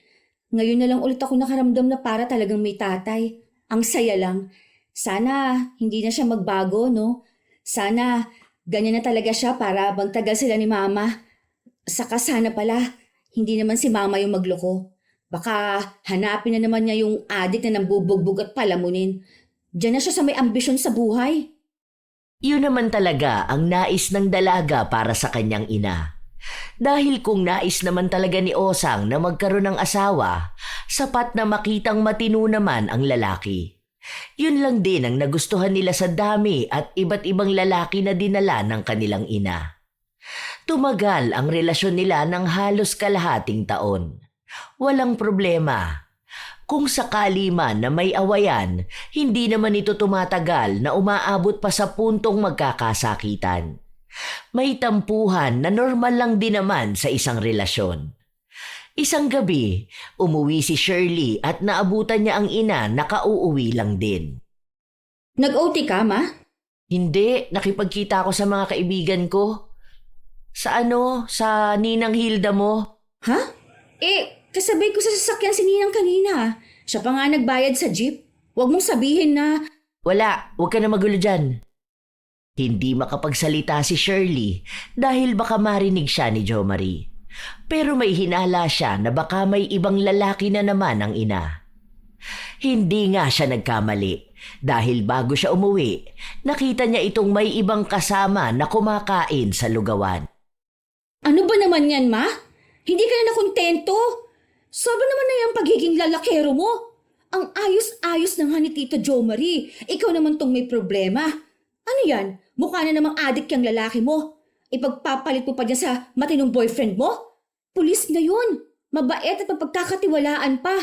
Ngayon na lang ulit ako nakaramdam na para talagang may tatay. Ang saya lang. Sana hindi na siya magbago, no? Sana ganyan na talaga siya para magtagal sila ni mama. Saka sana pala, hindi naman si mama yung magloko. Baka hanapin na naman niya yung adik na nambubugbog at palamunin. Diyan na siya sa may ambisyon sa buhay. Yun naman talaga ang nais ng dalaga para sa kanyang ina. Dahil kung nais naman talaga ni Osang na magkaroon ng asawa, sapat na makitang matino naman ang lalaki. Yun lang din ang nagustuhan nila sa dami at iba't ibang lalaki na dinala ng kanilang ina. Tumagal ang relasyon nila ng halos kalahating taon. Walang problema. Kung sakali man na may awayan, hindi naman ito tumatagal na umaabot pa sa puntong magkakasakitan. May tampuhan na normal lang din naman sa isang relasyon. Isang gabi, umuwi si Shirley at naabutan niya ang ina na kauuwi lang din. Nag-OT ka, ma? Hindi, nakipagkita ako sa mga kaibigan ko. Sa Ninang Hilda mo. Ha? Kasabay ko sa sasakyan si Ninang kanina. Siya pa nga nagbayad sa jeep. Huwag mong sabihin na... Wala, huwag ka na magulo dyan. Hindi makapagsalita si Shirley dahil baka marinig siya ni Jo Marie. Pero may hinala siya na baka may ibang lalaki na naman ang ina. Hindi nga siya nagkamali dahil bago siya umuwi, nakita niya itong may ibang kasama na kumakain sa lugawan. Ano ba naman yan, ma? Hindi ka na nakontento? Sobra naman na yung pagiging lalakero mo. Ang ayos-ayos ng ni Tito Jo Marie. Ikaw naman tong may problema. Ano yan? Mukha na namang adik yung lalaki mo. Ipagpapalit mo pa dyan sa matinong boyfriend mo? Pulis na yun. Mabait at mapagkakatiwalaan pa.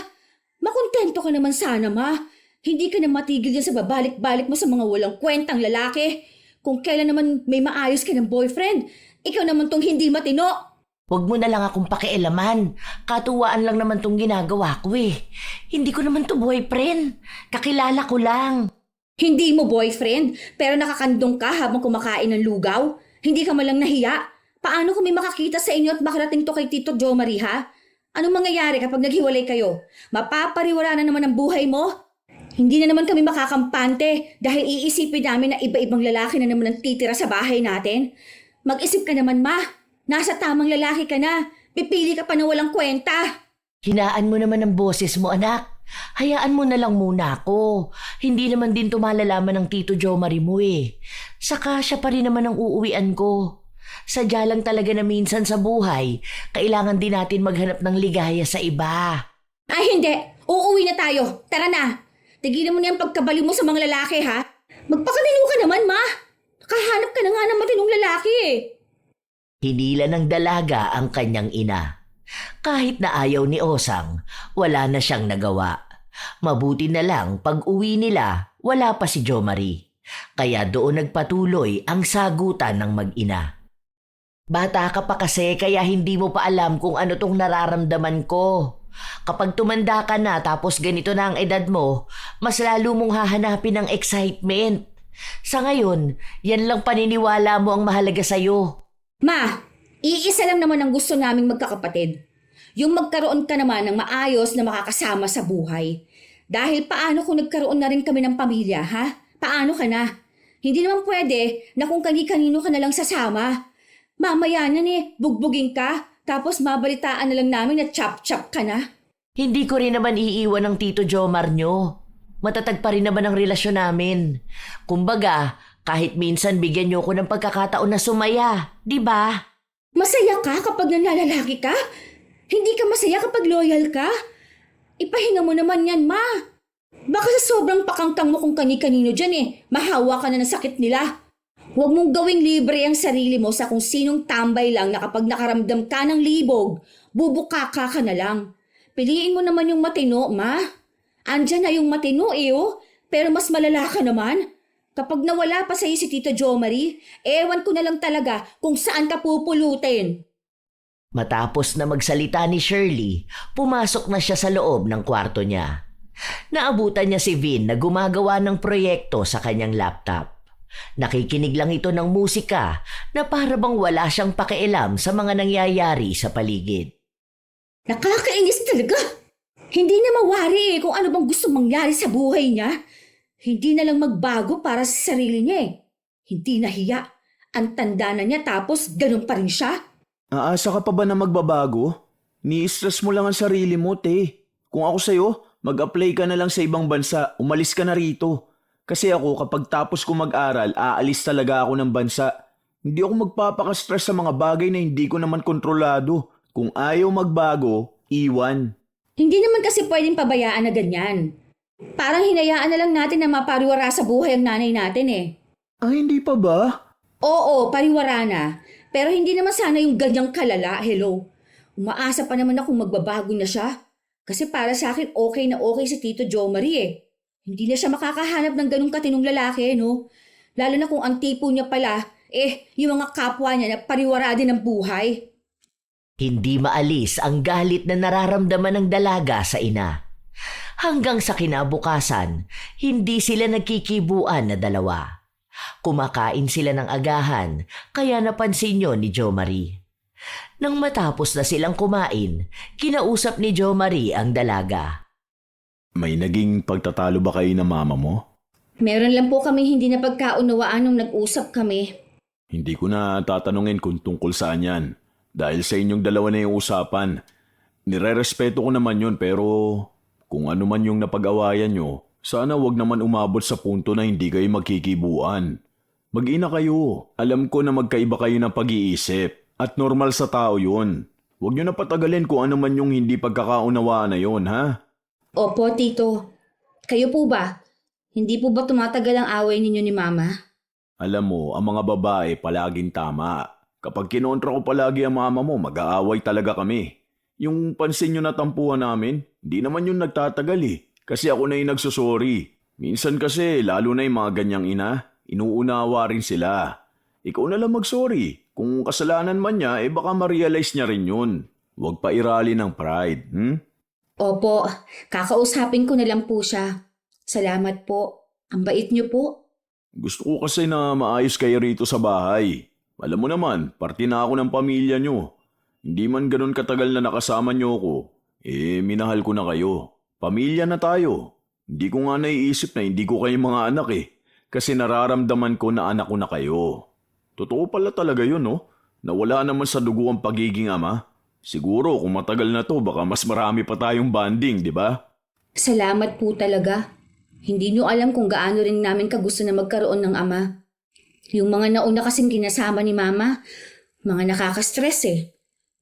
Makontento ka naman sana, ma. Hindi ka na matigil yan sa babalik-balik mo sa mga walang kwentang lalaki. Kung kailan naman may maayos ka ng boyfriend, ikaw naman tong hindi matino. Huwag mo na lang akong pakialaman. Katuwaan lang naman tong ginagawa ko eh. Hindi ko naman to boyfriend. Kakilala ko lang. Hindi mo boyfriend, pero nakakandong ka habang kumakain ng lugaw? Hindi ka malang nahiya? Paano kung may makakita sa inyo at makarating to kay Tito Jo Marie, ha? Anong mangyayari kapag naghiwalay kayo? Mapapariwara na naman ang buhay mo? Hindi na naman kami makakampante dahil iisipin namin na iba-ibang lalaki na naman ang titira sa bahay natin. Mag-isip ka naman, ma. Nasa tamang lalaki ka na. Pipili ka pa na walang kwenta. Hinaan mo naman ang boses mo, anak. Hayaan mo na lang muna ako. Hindi naman din to malalaman ng Tito Jo Marie mo eh. Saka siya pa rin naman ang uuwian ko. Sadya lang talaga na minsan sa buhay, kailangan din natin maghanap ng ligaya sa iba. Ay hindi, uuwi na tayo. Tara na. Tigilan mo na yung pagkabaliw mo sa mga lalaki, ha? Magpakanino ka naman, ma. Nakahanap ka na nga ng matinong lalaki eh. Hinila ng dalaga ang kanyang ina. Kahit na ayaw ni Osang, wala na siyang nagawa. Mabuti na lang pag uwi nila, wala pa si Jo Marie. Kaya doon nagpatuloy ang sagutan ng mag-ina. Bata ka pa kasi kaya hindi mo pa alam kung ano tong nararamdaman ko. Kapag tumanda ka na tapos ganito na ang edad mo, mas lalo mong hahanapin ng excitement. Sa ngayon, yan lang paniniwala mo ang mahalaga sa'yo. Ma, iisa lang naman ang gusto naming magkakapatid. Yung magkaroon ka naman ng maayos na makakasama sa buhay. Dahil paano kung nagkaroon na rin kami ng pamilya, ha? Paano ka na? Hindi naman pwede na kung kani-kanino ka na lang sasama. Mamaya na bugbugin ka. Tapos mabalitaan na lang namin na chop-chop ka na. Hindi ko rin naman iiwan ng Tito Jomar nyo. Matatag pa rin naman ang relasyon namin. Kumbaga, kahit minsan bigyan nyo ko ng pagkakataon na sumaya, di ba? Masaya ka kapag nanlalaki ka? Hindi ka masaya kapag loyal ka? Ipahinga mo naman yan, ma. Baka sa sobrang pakangkang mo kung kani-kanino dyan mahawa ka na ng sakit nila. Huwag mong gawing libre ang sarili mo sa kung sinong tambay lang na kapag nakaramdam ka ng libog, bubukaka ka na lang. Piliin mo naman yung matino, ma. Andyan na yung matino pero mas malala ka naman. Kapag nawala pa sa'yo si Tito Jo Marie, ewan ko na lang talaga kung saan ka pupulutin. Matapos na magsalita ni Shirley, pumasok na siya sa loob ng kwarto niya. Naabutan niya si Vin na gumagawa ng proyekto sa kanyang laptop. Nakikinig lang ito ng musika na para bang wala siyang pakialam sa mga nangyayari sa paligid. Nakakainis talaga. Hindi na mawari kung ano bang gusto mangyari sa buhay niya. Hindi na lang magbago para sa sarili niya Hindi nahiya. Ang tanda na niya tapos ganun pa rin siya. Aasa ka pa ba na magbabago? Ni-stress mo lang ang sarili mo, te. Kung ako sa'yo, mag-apply ka na lang sa ibang bansa. Umalis ka na rito. Kasi ako, kapag tapos ko mag-aral, aalis talaga ako ng bansa. Hindi ako magpapaka-stress sa mga bagay na hindi ko naman kontrolado. Kung ayaw magbago, iwan. Hindi naman kasi pwedeng pabayaan na ganyan. Parang hinayaan na lang natin na mapariwara sa buhay ang nanay natin Hindi pa ba? Oo, pariwara na. Pero hindi naman sana yung ganyang kalala, hello. Umaasa pa naman akong magbabago na siya. Kasi para sa akin okay na okay si Tito Jo Marie Hindi na siya makakahanap ng ganung katinong lalaki, no? Lalo na kung ang tipo niya pala, yung mga kapwa niya na pariwara din ng buhay. Hindi maalis ang galit na nararamdaman ng dalaga sa ina. Hanggang sa kinabukasan, hindi sila nagkikibuan na dalawa. Kumakain sila ng agahan, kaya napansin yun ni Jo Marie. Nang matapos na silang kumain, kinausap ni Jo Marie ang dalaga. May naging pagtatalo ba kayo ng mama mo? Meron lang po kami hindi na pagkaunawaan nung nag-usap kami. Hindi ko na tatanungin kung tungkol saan yan. Dahil sa inyong dalawa na yung usapan. Nire-respeto ko naman yun pero kung ano man yung napag-awayan nyo, sana wag naman umabot sa punto na hindi kayo magkikibuan. Mag-ina kayo. Alam ko na magkaiba kayo ng pag-iisip at normal sa tao yun. Huwag nyo na patagalin kung ano man yung hindi pagkakaunawaan na yun, ha? Opo, Tito. Kayo po ba? Hindi po ba tumatagal ang away ninyo ni Mama? Alam mo, ang mga babae palaging tama. Kapag kinontra ko palagi ang mama mo, mag-aaway talaga kami. Yung pansin nyo na tampuhan namin, hindi naman yun nagtatagal eh. Kasi ako na yung nagsusorry. Minsan kasi, lalo na yung mga ganyang ina, inuunawa rin sila. Ikaw na lang mag-sorry. Kung kasalanan man niya, baka ma-realize niya rin yun. Huwag pa irali ng pride, Opo, kakausapin ko na lang po siya. Salamat po. Ang bait niyo po. Gusto ko kasi na maayos kayo rito sa bahay. Alam mo naman, parte na ako ng pamilya nyo. Hindi man ganun katagal na nakasama nyo ko, minahal ko na kayo. Pamilya na tayo. Hindi ko nga naiisip na hindi ko kayo mga anak kasi nararamdaman ko na anak ko na kayo. Totoo pala talaga yun, no? Na wala naman sa dugo ang pagiging ama. Siguro kung matagal na to, baka mas marami pa tayong bonding, di ba? Salamat po talaga. Hindi niyo alam kung gaano rin namin kagusto na magkaroon ng ama. Yung mga nauna kasing kinasama ni Mama, mga nakaka-stress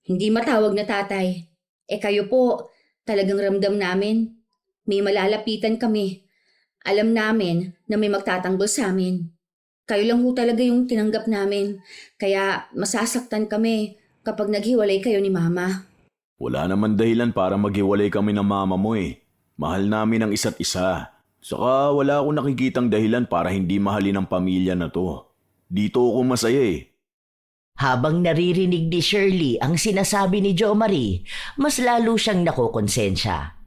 Hindi matawag na tatay. Kayo po, talagang ramdam namin. May malalapitan kami. Alam namin na may magtatanggol sa amin. Kayo lang ho talaga yung tinanggap namin. Kaya masasaktan kami kapag naghiwalay kayo ni Mama. Wala naman dahilan para maghiwalay kami ng mama mo Mahal namin ang isa't isa. Saka wala akong nakikitang dahilan para hindi mahalin ang pamilya na to. Dito ako masaya Habang naririnig ni Shirley ang sinasabi ni Jo Marie, mas lalo siyang nakokonsensya.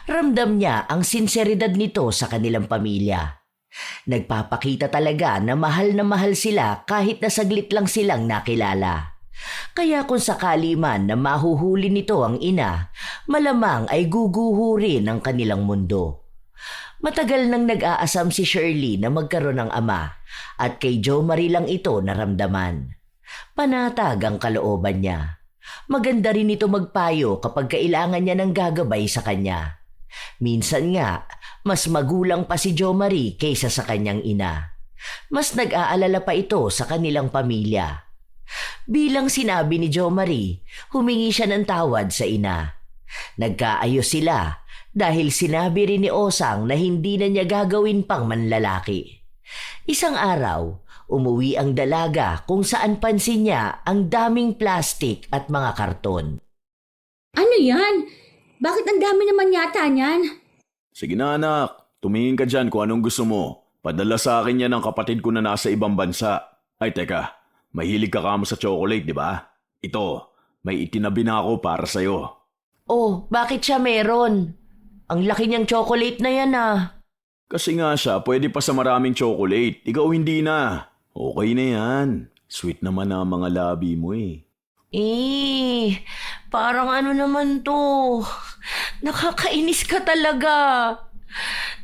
Ramdam niya ang sinseridad nito sa kanilang pamilya. Nagpapakita talaga na mahal sila kahit na saglit lang silang nakilala. Kaya kung sakali man na mahuhuli nito ang ina, malamang ay guguho rin ang kanilang mundo. Matagal nang nag-aasam si Shirley na magkaroon ng ama at kay Jo Marie lang ito naramdaman. Panatag ang kalooban niya. Maganda rin ito magpayo kapag kailangan niya ng gagabay sa kanya. Minsan nga, mas magulang pa si Jo Marie kaysa sa kanyang ina. Mas nag-aalala pa ito sa kanilang pamilya. Bilang sinabi ni Jo Marie, humingi siya ng tawad sa ina. Nagkaayos sila dahil sinabi rin ni Osang na hindi na niya gagawin pang manlalaki. Isang araw, umuwi ang dalaga kung saan pansin niya ang daming plastik at mga karton. Ano yan? Bakit ang dami naman yata niyan? Sige na anak, tumingin ka dyan kung anong gusto mo. Padala sa akin yan ng kapatid ko na nasa ibang bansa. Ay teka, mahilig ka kamo sa chocolate, di ba? Ito, may itinabi na ako para sa'yo. Oh, bakit siya meron? Ang laki niyang chocolate na yan Kasi nga siya, pwede pa sa maraming chocolate. Ikaw hindi na. Okay na yan. Sweet naman na mga labi mo Parang ano naman to. Nakakainis ka talaga.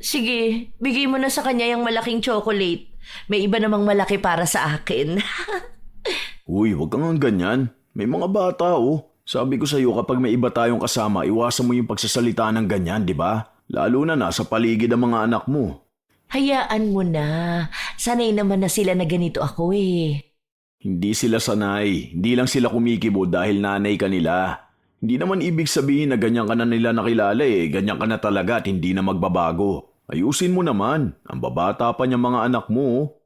Sige, bigay mo na sa kanya yung malaking chocolate. May iba namang malaki para sa akin. Uy, wag kang ganyan. May mga bata Sabi ko sa'yo kapag may iba tayong kasama, iwasan mo yung pagsasalita ng ganyan, di ba? Lalo na nasa paligid ang mga anak mo. Hayaan mo na. Sanay naman na sila na ganito ako Hindi sila sanay. Hindi lang sila kumikibo dahil nanay ka nila. Hindi naman ibig sabihin na ganyan ka na nila nakilala Ganyan ka na talaga at hindi na magbabago. Ayusin mo naman. Ang babata pa niya mga anak mo.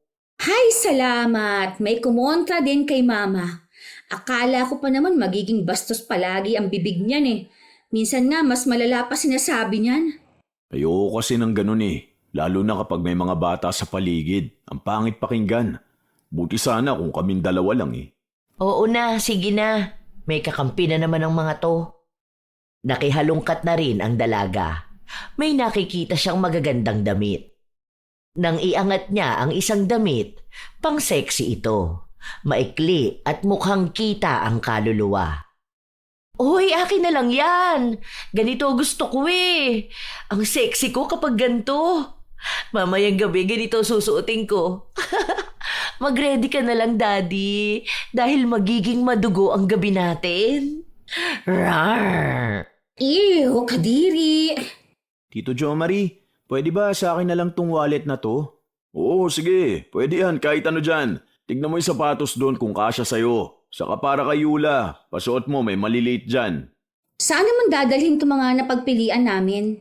Hay, salamat. May kumontra din kay Mama. Akala ko pa naman magiging bastos palagi ang bibig niyan Minsan nga mas malala pa sinasabi niyan. Ayoko kasi ng ganun Lalo na kapag may mga bata sa paligid. Ang pangit pakinggan. Buti sana kung kaming dalawa lang Oo na, sige na. May kakampi na naman ang mga to. Nakihalungkat na rin ang dalaga. May nakikita siyang magagandang damit. Nang iangat niya ang isang damit, pang-sexy ito. Maikli at mukhang kita ang kaluluwa. Uy, akin na lang yan. Ganito gusto ko Ang sexy ko kapag ganito. Mamayang gabi ganito susuotin ko. Mag-ready ka na lang, Daddy. Dahil magiging madugo ang gabi natin. Rar! Ew, kadiri. Tito Jo Marie, pwede ba sa akin na lang tong wallet na to? Oo, sige. Pwede yan kahit ano dyan. Tignan mo yung sapatos doon kung kasya sa'yo. Saka para kay Yula, pasuot mo may maliliit dyan. Saan naman dadalhin itong mga napagpilian namin?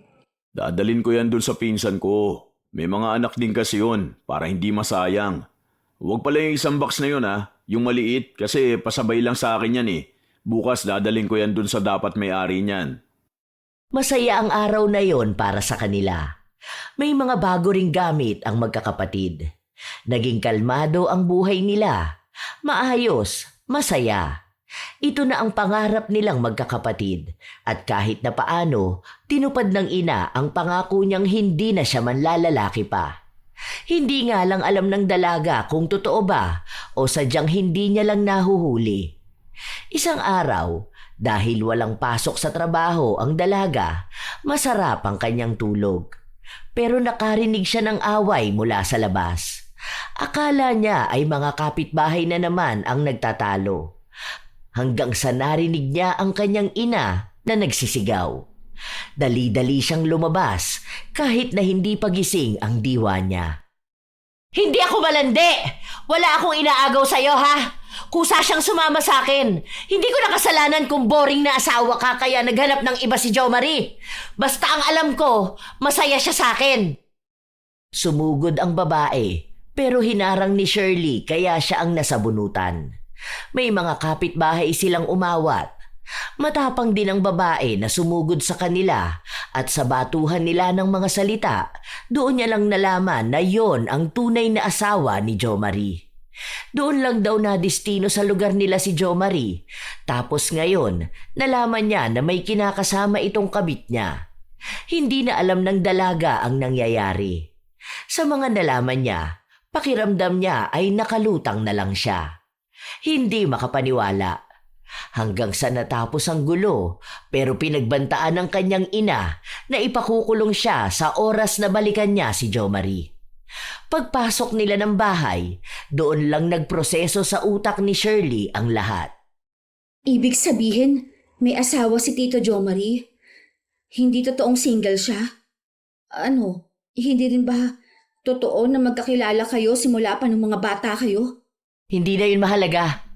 Dadalin ko yan doon sa pinsan ko. May mga anak din kasi yun, para hindi masayang. Huwag pala yung isang box na yun yung maliit kasi pasabay lang sa akin yan Bukas dadaling ko yan dun sa dapat may-ari niyan. Masaya ang araw na yon para sa kanila. May mga bago ring gamit ang magkakapatid. Naging kalmado ang buhay nila. Maayos, masaya. Ito na ang pangarap nilang magkakapatid. At kahit na paano, tinupad ng ina ang pangako niyang hindi na siya manlalalaki pa. Hindi nga lang alam ng dalaga kung totoo ba o sadyang hindi niya lang nahuhuli. Isang araw, dahil walang pasok sa trabaho ang dalaga, masarap ang kanyang tulog. Pero nakarinig siya ng away mula sa labas. Akala niya ay mga kapitbahay na naman ang nagtatalo. Hanggang sa narinig niya ang kanyang ina na nagsisigaw. Dali-dali siyang lumabas kahit na hindi pagising ang diwa niya. Hindi ako malandi! Wala akong inaagaw sa'yo, ha? Kusa siyang sumama sa akin. Hindi ko nakasalanan kung boring na asawa ka kaya naghanap ng iba si Jo Marie. Basta ang alam ko, masaya siya sa akin. Sumugod ang babae, pero hinarang ni Shirley kaya siya ang nasabunutan. May mga kapitbahay silang umawat. Matapang din ang babae na sumugod sa kanila at sa batuhan nila ng mga salita, doon niya lang nalaman na yon ang tunay na asawa ni Jo Marie. Doon lang daw na destino sa lugar nila si Jo Marie. Tapos ngayon, nalaman niya na may kinakasama itong kabit niya. Hindi na alam ng dalaga ang nangyayari. Sa mga nalaman niya, pakiramdam niya ay nakalutang na lang siya. Hindi makapaniwala. Hanggang sa natapos ang gulo, pero pinagbantaan ng kanyang ina na ipakukulong siya sa oras na balikan niya si Jo Marie. Pagpasok nila ng bahay, doon lang nagproseso sa utak ni Shirley ang lahat. Ibig sabihin, may asawa si Tito Jo Marie? Hindi totoong single siya? Ano, hindi rin ba totoo na magkakilala kayo simula pa ng mga bata kayo? Hindi na yun mahalaga.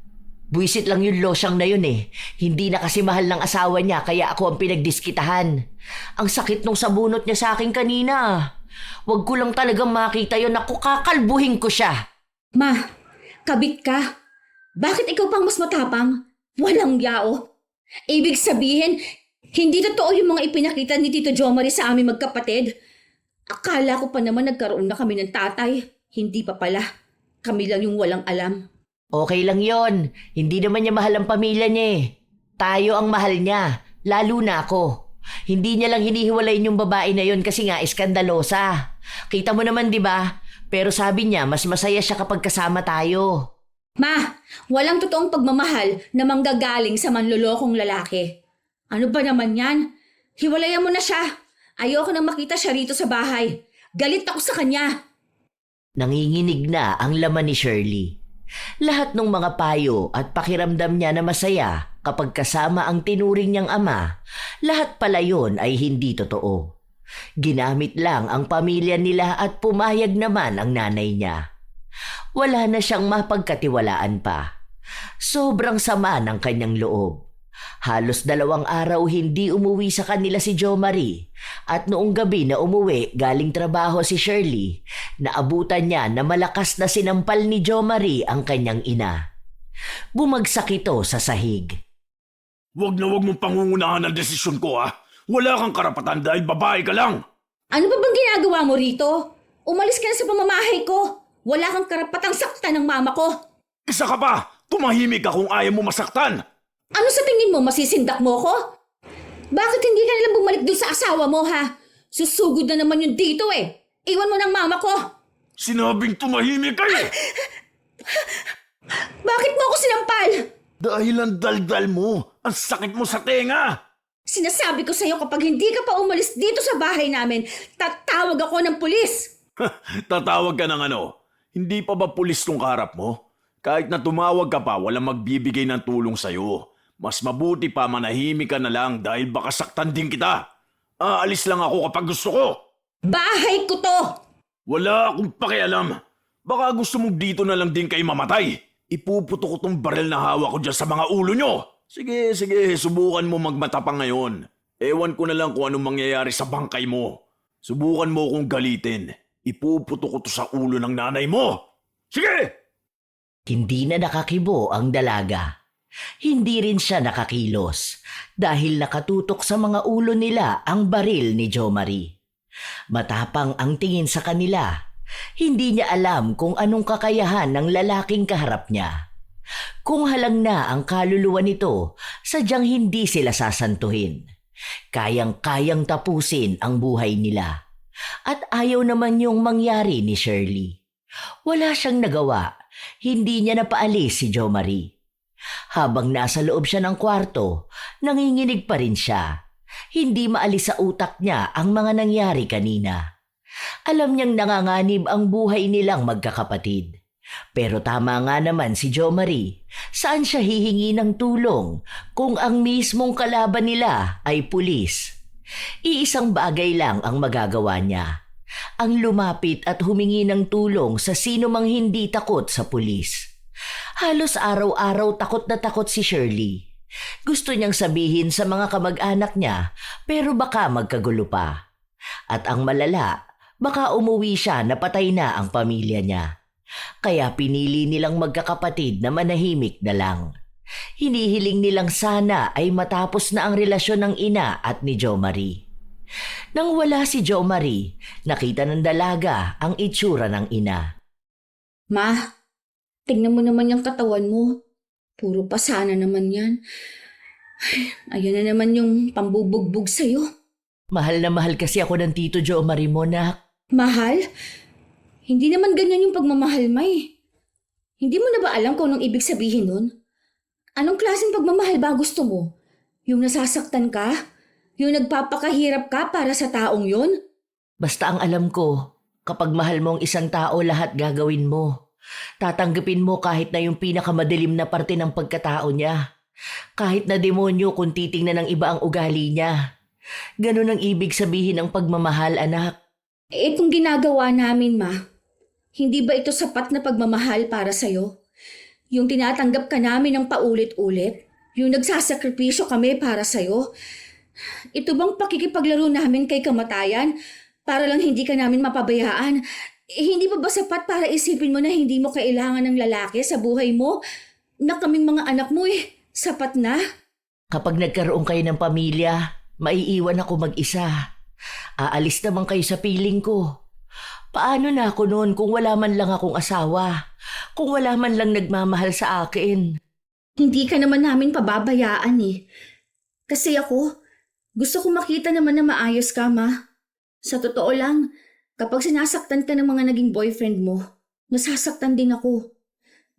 Buisit lang yung losyang na yun eh. Hindi na kasi mahal ng asawa niya kaya ako ang pinagdiskitahan. Ang sakit nung sabunot niya sa akin kanina. Huwag ko lang talagang makita yun. Naku, kakalbuhin ko siya. Ma, kabit ka. Bakit ikaw pang mas matapang? Walang yao. Ibig sabihin, hindi totoo yung mga ipinakita ni Tito Jo Marie sa aming magkapatid. Akala ko pa naman nagkaroon na kami ng tatay. Hindi pa pala. Kami lang yung walang alam. Okay lang yon. Hindi naman niya mahal ang pamilya niya eh. Tayo ang mahal niya, lalo na ako. Hindi niya lang hinihiwalayin yung babae na yon kasi nga iskandalosa. Kita mo naman, di ba? Pero sabi niya, mas masaya siya kapag kasama tayo. Ma, walang totoong pagmamahal na manggagaling sa manlolokong lalaki. Ano ba naman yan? Hiwalayan mo na siya. Ayoko nang makita siya rito sa bahay. Galit ako sa kanya. Nanginginig na ang laman ni Shirley. Lahat ng mga payo at pakiramdam niya na masaya kapag kasama ang tinuring niyang ama, lahat pala yun ay hindi totoo. Ginamit lang ang pamilya nila at pumayag naman ang nanay niya. Wala na siyang mapagkatiwalaan pa. Sobrang sama ng kanyang loob. Halos 2 araw hindi umuwi sa kanila si Jo Marie at noong gabi na umuwi galing trabaho si Shirley, naabutan niya na malakas na sinampal ni Jo Marie ang kanyang ina. Bumagsak ito sa sahig. Wag na wag mong pangungunahan ang desisyon ko, ha? Wala kang karapatan dahil babae ka lang. Ano ba bang ginagawa mo rito? Umalis ka na sa pamamahay ko. Wala kang karapatang saktan ng mama ko. Isa ka pa! Tumahimik ka kung ayaw mo masaktan! Ano sa tingin mo, masisindak mo ko? Bakit hindi ka nalang bumalik dun sa asawa mo, ha? Susugod na naman yun dito eh. Iwan mo ng mama ko. Sinabing tumahimik ka eh! Bakit mo ako sinampal? Dahil ang daldal mo, ang sakit mo sa tenga! Sinasabi ko sa'yo kapag hindi ka pa umalis dito sa bahay namin, tatawag ako ng pulis. Tatawag ka ng ano? Hindi pa ba pulis tong kaharap mo? Kahit na tumawag ka pa, walang magbibigay ng tulong sa'yo. Mas mabuti pa manahimik ka na lang dahil baka saktan din kita. Aalis lang ako kapag gusto ko. Bahay ko to! Wala akong pakialam. Baka gusto mong dito na lang din kayo mamatay. Ipuputo ko tong baril na hawak ko dyan sa mga ulo nyo. Sige, subukan mo magmatapang ngayon. Ewan ko na lang kung anong mangyayari sa bangkay mo. Subukan mo akong galitin. Ipuputo ko to sa ulo ng nanay mo. Sige! Hindi na nakakibo ang dalaga. Hindi rin siya nakakilos dahil nakatutok sa mga ulo nila ang baril ni Jo Marie. Matapang ang tingin sa kanila. Hindi niya alam kung anong kakayahan ng lalaking kaharap niya. Kung halang na ang kaluluwa nito, sadyang hindi sila sasantuhin. Kayang-kayang tapusin ang buhay nila. At ayaw naman yung mangyari ni Shirley. Wala siyang nagawa. Hindi niya napaalis si Jo Marie. Habang nasa loob siya ng kwarto, nanginginig pa rin siya. Hindi maalis sa utak niya ang mga nangyari kanina. Alam niyang nanganganib ang buhay nilang magkakapatid. Pero tama nga naman si Jo Marie. Saan siya hihingi ng tulong kung ang mismong kalaban nila ay pulis? Iisang bagay lang ang magagawa niya. Ang lumapit at humingi ng tulong sa sino mang hindi takot sa pulis. Halos araw-araw takot na takot si Shirley. Gusto niyang sabihin sa mga kamag-anak niya pero baka magkagulo pa. At ang malala, baka umuwi siya na patay na ang pamilya niya. Kaya pinili nilang magkakapatid na manahimik na lang. Hinihiling nilang sana ay matapos na ang relasyon ng ina at ni Jo Marie. Nang wala si Jo Marie, nakita ng dalaga ang itsura ng ina. Ma, tingnan mo naman yung katawan mo. Puro pasana naman yan. Ay, ayan na naman yung pambubugbog sa'yo. Mahal na mahal kasi ako ng Tito Jo Marie mo, nak. Mahal? Hindi naman ganyan yung pagmamahal, May. Hindi mo na ba alam kung anong ibig sabihin nun? Anong klaseng pagmamahal ba gusto mo? Yung nasasaktan ka? Yung nagpapakahirap ka para sa taong yun? Basta ang alam ko, kapag mahal mo ang isang tao, lahat gagawin mo. Tatanggapin mo kahit na yung pinakamadilim na parte ng pagkatao niya. Kahit na demonyo kung titingnan ng iba ang ugali niya. Ganun ang ibig sabihin ng pagmamahal, anak. Itong ginagawa namin, Ma. Hindi ba ito sapat na pagmamahal para sa'yo? Yung tinatanggap ka namin ng paulit-ulit? Yung nagsasakripisyo kami para sa'yo? Ito bang pakikipaglaro namin kay kamatayan para lang hindi ka namin mapabayaan? Hindi pa ba sapat para isipin mo na hindi mo kailangan ng lalaki sa buhay mo? Na kaming mga anak mo sapat na? Kapag nagkaroon kayo ng pamilya, maiiwan ako mag-isa. Aalis naman kayo sa piling ko. Paano na ako noon kung wala man lang akong asawa? Kung wala man lang nagmamahal sa akin? Hindi ka naman namin pababayaan Kasi ako, gusto ko makita naman na maayos ka, Ma. Sa totoo lang, kapag sinasaktan ka ng mga naging boyfriend mo, nasasaktan din ako.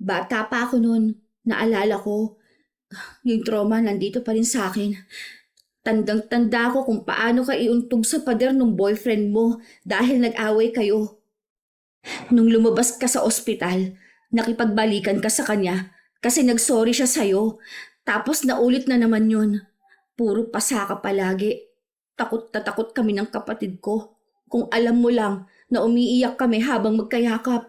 Bata pa ako noon, naalala ko, yung trauma nandito pa rin sa akin. Tandang-tanda ko kung paano ka iuntog sa pader ng boyfriend mo dahil nag-away kayo. Nung lumabas ka sa ospital, nakipagbalikan ka sa kanya kasi nag-sorry siya sa'yo. Tapos naulit na naman yun. Puro pasaka palagi. Takot na takot kami ng kapatid ko. Kung alam mo lang na umiiyak kami habang magkayakap.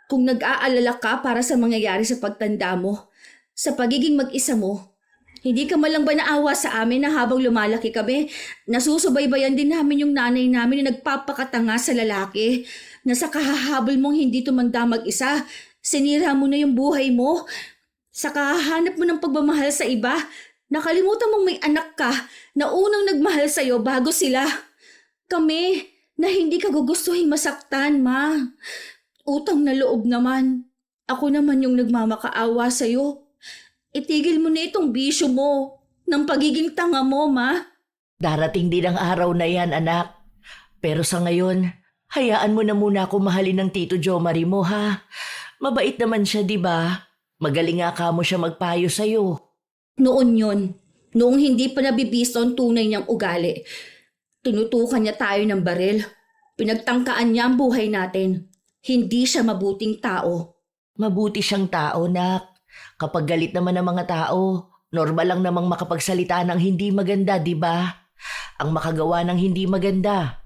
Kung nag-aalala ka para sa mangyayari sa pagtanda mo, sa pagiging mag-isa mo, hindi ka malang ba naawa sa amin na habang lumalaki kami, nasusubaybayan din namin yung nanay namin na nagpapakatanga sa lalaki, na sa kahahabol mong hindi tumanda mag-isa, sinira mo na yung buhay mo. Sa kahahanap mo ng pagmamahal sa iba, nakalimutan mong may anak ka na unang nagmahal sa'yo bago sila. Kami, na hindi ka gugustuhin masaktan, Ma. Utang na loob naman. Ako naman yung nagmamakaawa sa'yo. Itigil mo na itong bisyo mo ng pagiging tanga mo, Ma. Darating din ang araw na yan, anak. Pero sa ngayon, hayaan mo na muna ako mahalin ng Tito Jo Marie mo, ha? Mabait naman siya, di ba? Magaling nga ka mo siya magpayo sa'yo. Noon yon, noong hindi pa nabibisto ang tunay niyang ugali. Tinutukan niya tayo ng baril. Pinagtangkaan niya ang buhay natin. Hindi siya mabuting tao. Mabuti siyang tao, nak. Kapag galit naman ng mga tao, normal lang namang makapagsalita ng hindi maganda, di ba? Ang makagawa ng hindi maganda.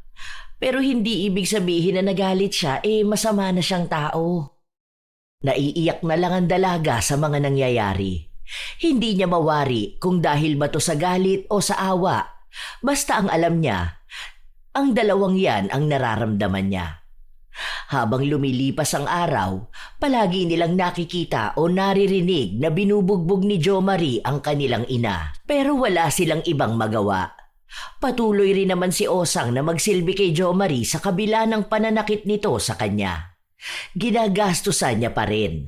Pero hindi ibig sabihin na nagalit siya, masama na siyang tao. Naiiyak na lang ang dalaga sa mga nangyayari. Hindi niya mawari kung dahil ba to sa galit o sa awa. Basta ang alam niya, ang dalawang yan ang nararamdaman niya. Habang lumilipas ang araw, palagi nilang nakikita o naririnig na binubugbog ni Jo Marie ang kanilang ina. Pero wala silang ibang magawa. Patuloy rin naman si Osang na magsilbi kay Jo Marie sa kabila ng pananakit nito sa kanya. Ginagastusan niya pa rin.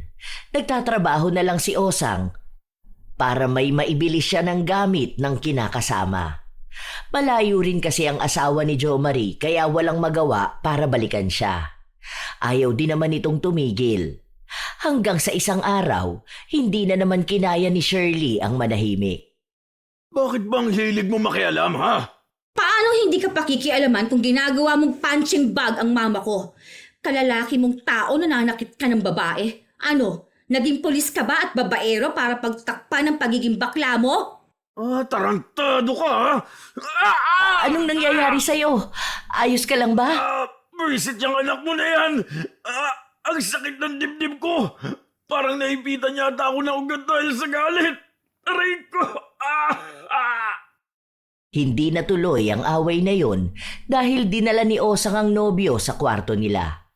Nagtatrabaho na lang si Osang para may maibili siya ng gamit ng kinakasama. Malayo rin kasi ang asawa ni Jo Marie kaya walang magawa para balikan siya. Ayaw din naman itong tumigil. Hanggang sa isang araw, hindi na naman kinaya ni Shirley ang manahimik. Bakit bang hilig mo makialam, ha? Paano hindi ka pakikialaman kung ginagawa mong punching bag ang mama ko? Kalalaki mong tao na nanakit ka ng babae. Ano, naging pulis ka ba at babaero para pagtakpan ng pagiging bakla mo? Tarantado ka, ha? Anong nangyayari sa'yo? Ayos ka lang ba? Buisit yung anak mo na yan! Ang sakit ng dibdib ko! Parang naipitan yata ako ng ugat dahil sa galit! Aray ko! Hindi natuloy ang away na yon dahil dinala ni Osang ang nobyo sa kwarto nila.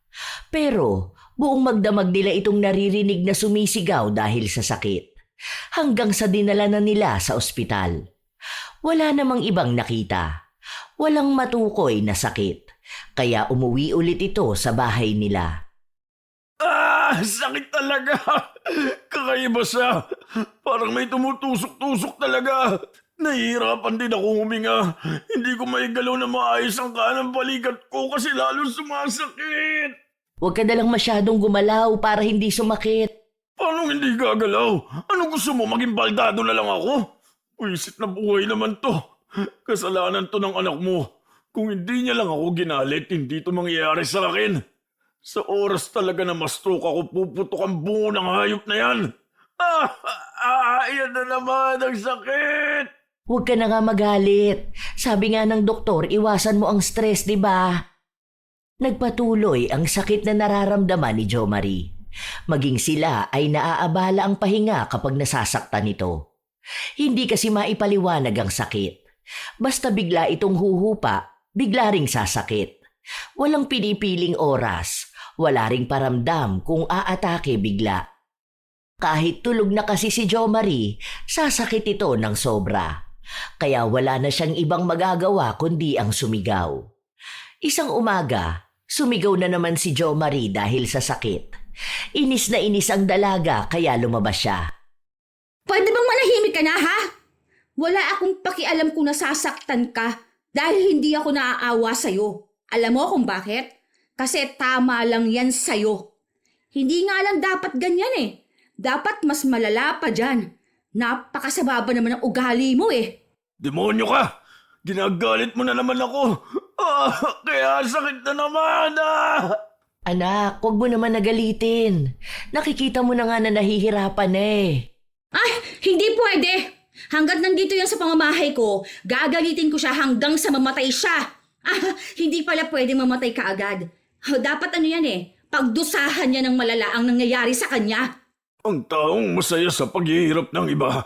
Pero buong magdamag nila itong naririnig na sumisigaw dahil sa sakit. Hanggang sa dinala na nila sa ospital. Wala namang ibang nakita. Walang matukoy na sakit. Kaya umuwi ulit ito sa bahay nila. Sakit talaga! Kakaiba siya! Parang may tumutusok-tusok talaga! Nahihirapan din ako huminga. Hindi ko maigalaw na maayos ang kanang balikat ko kasi lalo sumasakit. Huwag ka na lang masyadong gumalaw para hindi sumakit. Paano hindi gagalaw? Ano gusto mo? Maging baldado na lang ako? Wisit na buhay naman to. Kasalanan to ng anak mo. Kung hindi niya lang ako ginalit, hindi to mangyayari sa akin. Sa oras talaga na ma-stroke ako, puputok ang bungo ng hayop na yan. Yan na naman, ang sakit. Huwag ka na nga magalit. Sabi nga ng doktor, iwasan mo ang stress, di ba? Nagpatuloy ang sakit na nararamdaman ni Jo Marie. Maging sila ay naaabala ang pahinga kapag nasasaktan nito. Hindi kasi maipaliwanag ang sakit. Basta bigla itong huhupa, bigla ring sasakit. Walang pinipiling oras, wala ring paramdam kung aatake bigla. Kahit tulog na kasi si Jo Marie, sasakit ito ng sobra. Kaya wala na siyang ibang magagawa kundi ang sumigaw. Isang umaga, sumigaw na naman si Jo Marie dahil sa sakit. Inis na inis ang dalaga kaya lumabas siya. Pwede bang manahimik ka na, ha? Wala akong pakialam kung nasasaktan ka dahil hindi ako naaawa sa'yo. Alam mo kung bakit? Kasi tama lang yan sa'yo. Hindi nga lang dapat ganyan eh. Dapat mas malala pa dyan. Napakasababa naman ang ugali mo eh. Demonyo ka! Ginagalit mo na naman ako! Kaya sakit na naman! Anak, huwag mo naman nagalitin. Nakikita mo na nga na nahihirapan eh. Ay, hindi pwede! Hanggat nandito yan sa pamamahay ko, gagalitin ko siya hanggang sa mamatay siya. Hindi pala pwede mamatay ka agad. Dapat ano yan eh, pagdusahan niya ng malala ang nangyayari sa kanya. Ang taong masaya sa paghihirap ng iba,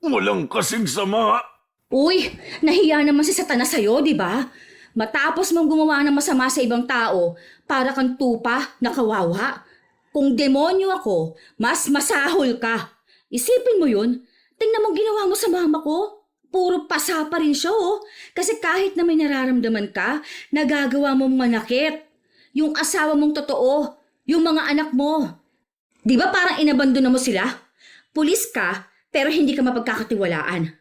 walang kasing sama. Uy, nahiya naman si Satanas sa'yo, di ba? Matapos mong gumawa ng masama sa ibang tao, para kang tupa na kawawa. Kung demonyo ako, mas masahol ka. Isipin mo yun. Tingnan mo ginawa mo sa mama ko. Puro pasa pa rin siya oh. Kasi kahit na may nararamdaman ka, nagagawa mong manakit. Yung asawa mong totoo, yung mga anak mo. Di ba parang inabandona mo sila? Pulis ka, pero hindi ka mapagkakatiwalaan.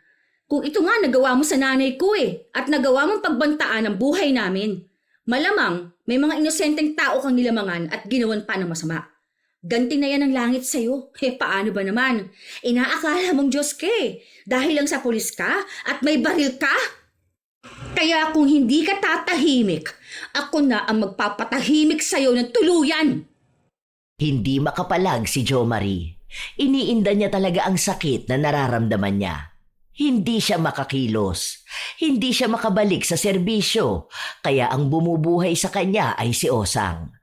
Kung ito nga nagawa mo sa nanay ko eh, at nagawa mong pagbantaan ang buhay namin. Malamang may mga inosenteng tao kang nilamangan at ginawan pa ng masama. Ganti na yan ang langit sa'yo. Paano ba naman? Inaakala mong Diyos ka eh, dahil lang sa pulis ka at may baril ka? Kaya kung hindi ka tatahimik, ako na ang magpapatahimik sa'yo ng tuluyan. Hindi makapalag si Jo Marie. Iniinda niya talaga ang sakit na nararamdaman niya. Hindi siya makakilos. Hindi siya makabalik sa serbisyo. Kaya ang bumubuhay sa kanya ay si Osang.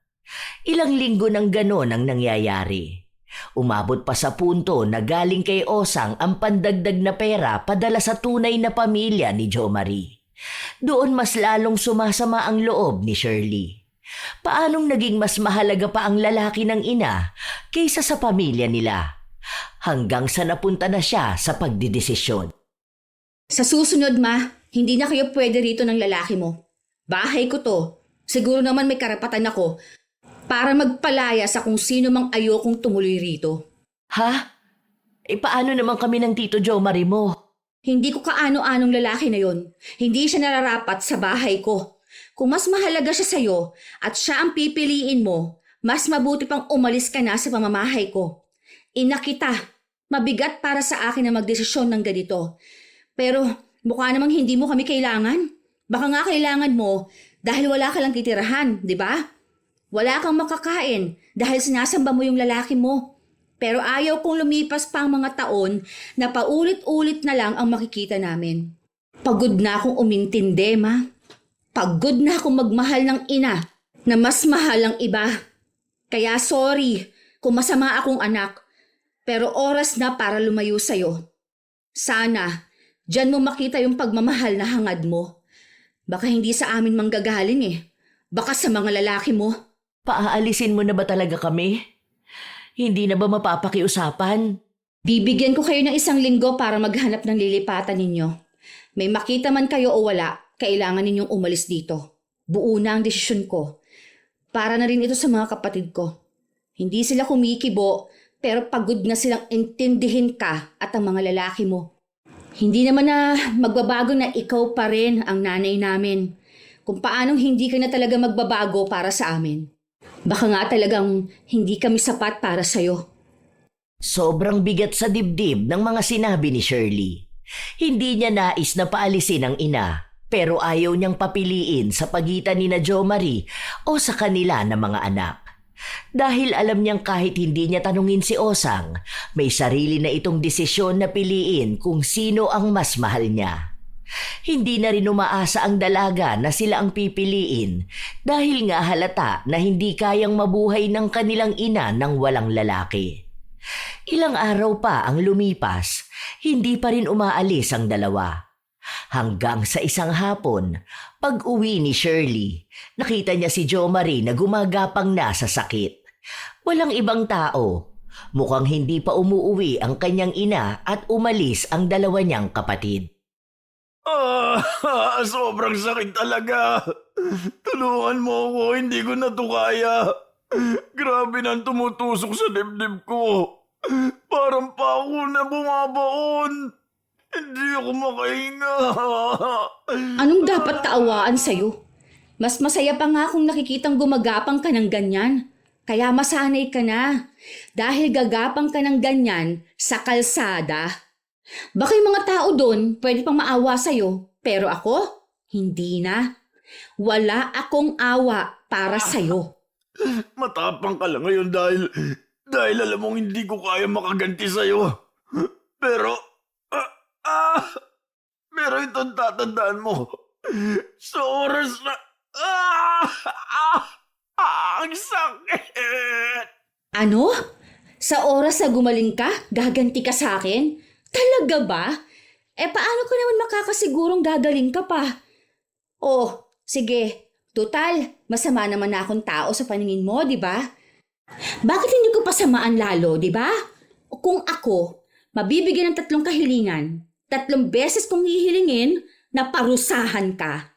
Ilang linggo nang ganon ang nangyayari. Umabot pa sa punto na galing kay Osang ang pandagdag na pera padala sa tunay na pamilya ni Jo Marie. Doon mas lalong sumasama ang loob ni Shirley. Paanong naging mas mahalaga pa ang lalaki ng ina kaysa sa pamilya nila? Hanggang sa napunta na siya sa pagdidesisyon. Sa susunod, ma, hindi na kayo pwede rito ng lalaki mo. Bahay ko to. Siguro naman may karapatan ako para magpalaya sa kung sino mang ayokong tumuloy rito. Ha? Paano naman kami ng Tito Joe Marie mo? Hindi ko kaano-anong lalaki na yon. Hindi siya nararapat sa bahay ko. Kung mas mahalaga siya sa'yo at siya ang pipiliin mo, mas mabuti pang umalis ka na sa pamamahay ko. Ina kita. Mabigat para sa akin na magdesisyon ng ganito. Pero mukha namang hindi mo kami kailangan. Baka nga kailangan mo dahil wala ka lang titirahan, di ba? Wala kang makakain dahil sinasamba mo yung lalaki mo. Pero ayaw kong lumipas pa ang mga taon na paulit-ulit na lang ang makikita namin. Pagod na akong umintindi, ma. Pagod na akong magmahal ng ina na mas mahal ang iba. Kaya sorry kung masama akong anak. Pero oras na para lumayo sa'yo. Sana, dyan mo makita yung pagmamahal na hangad mo. Baka hindi sa amin manggagaling eh. Baka sa mga lalaki mo. Paaalisin mo na ba talaga kami? Hindi na ba mapapakiusapan? Bibigyan ko kayo ng 1 linggo para maghanap ng lilipatan ninyo. May makita man kayo o wala, kailangan ninyong umalis dito. Buo na ang desisyon ko. Para na rin ito sa mga kapatid ko. Hindi sila kumikibo, pero pagod na silang intindihin ka at ang mga lalaki mo. Hindi naman na magbabago na ikaw pa rin ang nanay namin. Kung paanong hindi ka na talaga magbabago para sa amin. Baka nga talagang hindi kami sapat para sa'yo. Sobrang bigat sa dibdib ng mga sinabi ni Shirley. Hindi niya nais na paalisin ang ina, pero ayaw niyang papiliin sa pagitan ni na Joe Marie o sa kanila na mga anak. Dahil alam niyang kahit hindi niya tanungin si Osang, may sarili na itong desisyon na piliin kung sino ang mas mahal niya. Hindi na rin umaasa ang dalaga na sila ang pipiliin dahil nga halata na hindi kayang mabuhay ng kanilang ina ng walang lalaki. Ilang araw pa ang lumipas, hindi pa rin umaalis ang dalawa. Hanggang sa isang hapon, pag-uwi ni Shirley, nakita niya si Joe Marie na gumagapang na sa sakit. Walang ibang tao. Mukhang hindi pa umuuwi ang kanyang ina at umalis ang dalawa niyang kapatid. Sobrang sakit talaga. Tulungan mo ako, hindi ko na to kaya. Grabe nang tumutusok sa dibdib ko. Parang pa ako na bumabaon. Hindi ako makahinga. Anong dapat kaawaan sa'yo? Mas masaya pa nga kung nakikitang gumagapang ka ng ganyan. Kaya masanay ka na. Dahil gagapang ka ng ganyan sa kalsada. Baka yung mga tao doon pwede pang maawa sa'yo. Pero ako, hindi na. Wala akong awa para sa'yo. Matapang ka lang ngayon dahil alam mong hindi ko kaya makaganti sa'yo. Pero itong tatandaan mo. Sa oras na... ang sakit! Ano? Sa oras na gumaling ka, gaganti ka sa akin? Talaga ba? Paano ko naman makakasigurong gagaling ka pa? Oh, sige. Total, masama naman na akong tao sa paningin mo, di ba? Bakit hindi ko pasamaan lalo, di ba? Kung ako, mabibigyan ng 3 kahilingan, 3 beses kong hihilingin na parusahan ka.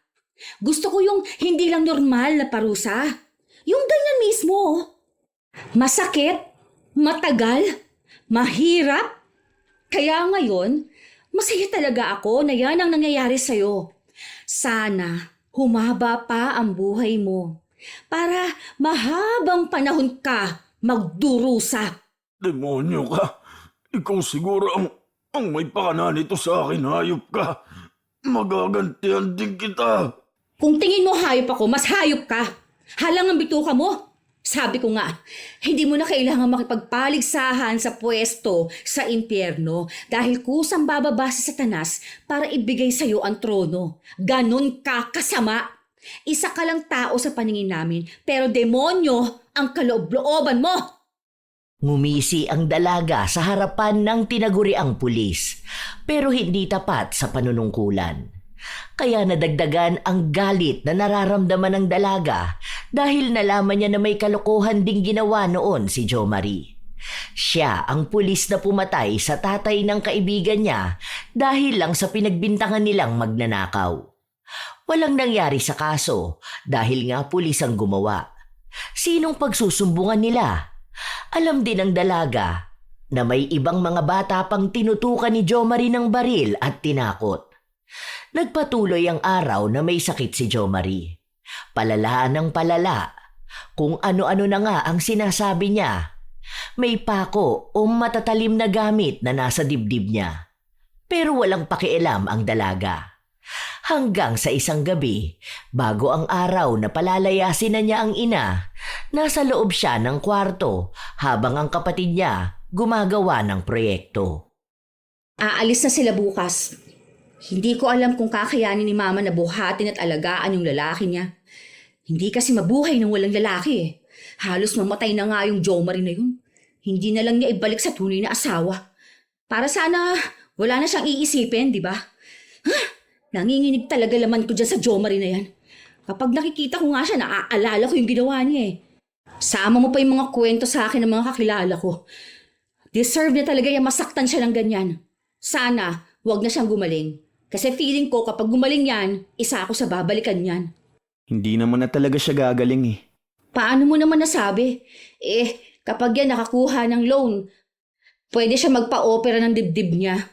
Gusto ko yung hindi lang normal na parusa. Yung ganyan mismo. Masakit, matagal, mahirap. Kaya ngayon, masaya talaga ako na yan ang nangyayari sa'yo. Sana humaba pa ang buhay mo para mahabang panahon ka magdurusa. Demonyo ka. Ikaw siguro ang may pakana nito sa akin, hayop ka. Magagantihan din kita. Kung tingin mo hayop ako, mas hayop ka. Halang ang bituka mo. Sabi ko nga, hindi mo na kailangan makipagpaligsahan sa pwesto sa impyerno dahil kusang bababa si Satanas para ibigay sa'yo ang trono. Ganon ka kasama. Isa ka lang tao sa paningin namin, pero demonyo ang kaloob-looban mo. Ngumisi ang dalaga sa harapan ng tinaguriang pulis, pero hindi tapat sa panunungkulan. Kaya nadagdagan ang galit na nararamdaman ng dalaga dahil nalaman niya na may kalokohan ding ginawa noon si Jo Marie. Siya ang pulis na pumatay sa tatay ng kaibigan niya dahil lang sa pinagbintangan nilang magnanakaw. Walang nangyari sa kaso dahil nga pulis ang gumawa. Sinong pagsusumbungan nila? Alam din ng dalaga na may ibang mga bata pang tinutukan ni Jo Marie ng baril at tinakot. Nagpatuloy ang araw na may sakit si Jo Marie. Palala ng palala. Kung ano-ano na nga ang sinasabi niya. May pako o matatalim na gamit na nasa dibdib niya. Pero walang pakialam ang dalaga. Hanggang sa isang gabi, bago ang araw na palalayasin na niya ang ina, nasa loob siya ng kwarto habang ang kapatid niya gumagawa ng proyekto. Aalis na sila bukas. Hindi ko alam kung kakayanin ni Mama na buhatin at alagaan yung lalaki niya. Hindi kasi mabuhay nang walang lalaki eh. Halos mamatay na nga yung Jo Marie na yun. Hindi na lang niya ibalik sa tunay na asawa. Para sana wala na siyang iisipin, di ba? Nanginginig talaga laman ko dyan sa Jo Marie na yan. Kapag nakikita ko nga siya, naaalala ko yung ginawa niya eh. Sama mo pa yung mga kwento sa akin ng mga kakilala ko. Deserve niya talaga yung masaktan siya ng ganyan. Sana, wag na siyang gumaling. Kasi feeling ko kapag gumaling yan, isa ako sa babalikan yan. Hindi naman na talaga siya gagaling eh. Paano mo naman nasabi? Kapag yan nakakuha ng loan, pwede siya magpa-opera ng dibdib niya.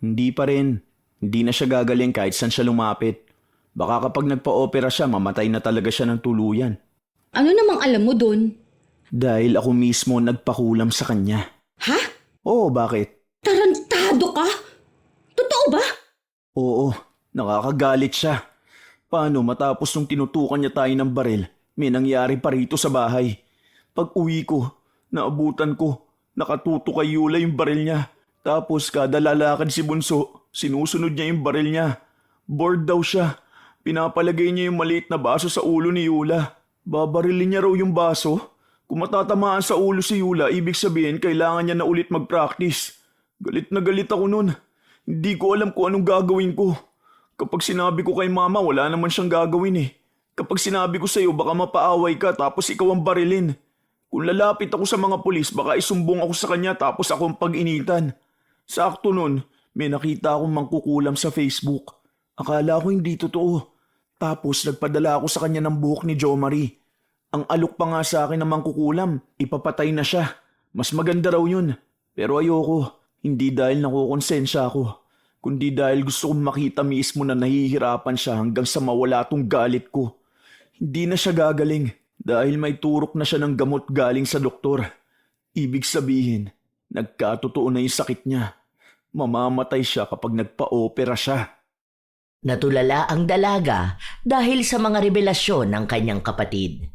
Hindi pa rin. Hindi na siya gagaling kahit saan siya lumapit. Baka kapag nagpa-opera siya, mamatay na talaga siya ng tuluyan. Ano namang alam mo dun? Dahil ako mismo nagpakulam sa kanya. Ha? Oo, bakit? Tarantado ka? Totoo ba? Oo, nakakagalit siya. Paano matapos nung tinutukan niya tayo ng baril, may nangyari pa rito sa bahay. Pag uwi ko, naabutan ko, nakatuto kay Yula yung baril niya. Tapos kada lalakad si Bunso, sinusunod niya yung baril niya. Bored daw siya. Pinapalagay niya yung maliit na baso sa ulo ni Yula. Babarilin niya raw yung baso. Kung matatamaan sa ulo si Yula, ibig sabihin kailangan niya na ulit mag-practice. Galit na galit ako nun. Hindi ko alam kung anong gagawin ko. Kapag sinabi ko kay Mama, wala naman siyang gagawin eh. Kapag sinabi ko sa'yo, baka mapaaway ka tapos ikaw ang barilin. Kung lalapit ako sa mga pulis, baka isumbong ako sa kanya tapos ako ang pag-initan. Sakto nun, may nakita akong mangkukulam sa Facebook. Akala ko hindi totoo. Tapos nagpadala ako sa kanya ng buhok ni Jo Marie. Ang alok pa nga sa akin ng mangkukulam, ipapatay na siya. Mas maganda raw yun. Pero ayoko, hindi dahil nakukonsensya ako. Kundi dahil gusto kong makita mismo na nahihirapan siya hanggang sa mawala tong galit ko. Hindi na siya gagaling dahil may turok na siya ng gamot galing sa doktor. Ibig sabihin, nagkatotoo na yung sakit niya. Mamamatay siya kapag nagpa-opera siya. Natulala ang dalaga dahil sa mga revelasyon ng kanyang kapatid.